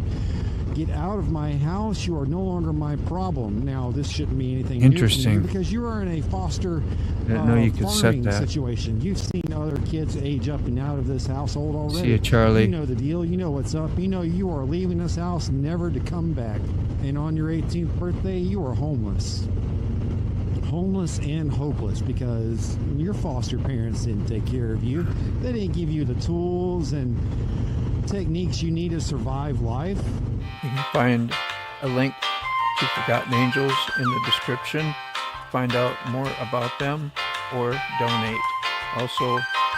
Speaker 9: Get out of my house. You are no longer my problem. Now, this shouldn't be anything
Speaker 3: Interesting.
Speaker 9: new to you because you are in a foster
Speaker 3: I didn't know you could set
Speaker 9: farming
Speaker 3: that.
Speaker 9: situation. You've seen other kids age up and out of this household already.
Speaker 3: See you, Charlie.
Speaker 9: You know the deal. You know what's up. You know you are leaving this house never to come back. And on your 18th birthday, you are homeless. Homeless and hopeless because your foster parents didn't take care of you. They didn't give you the tools and techniques you need to survive life.
Speaker 3: You can find a link to Forgotten Angels in the description. Find out more about them or donate. Also,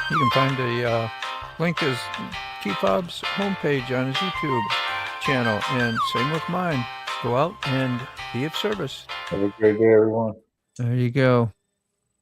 Speaker 3: you can find a link as Keefob's homepage on his YouTube channel, and same with mine. Go out and be of service.
Speaker 2: Have a great day, everyone.
Speaker 3: There you go.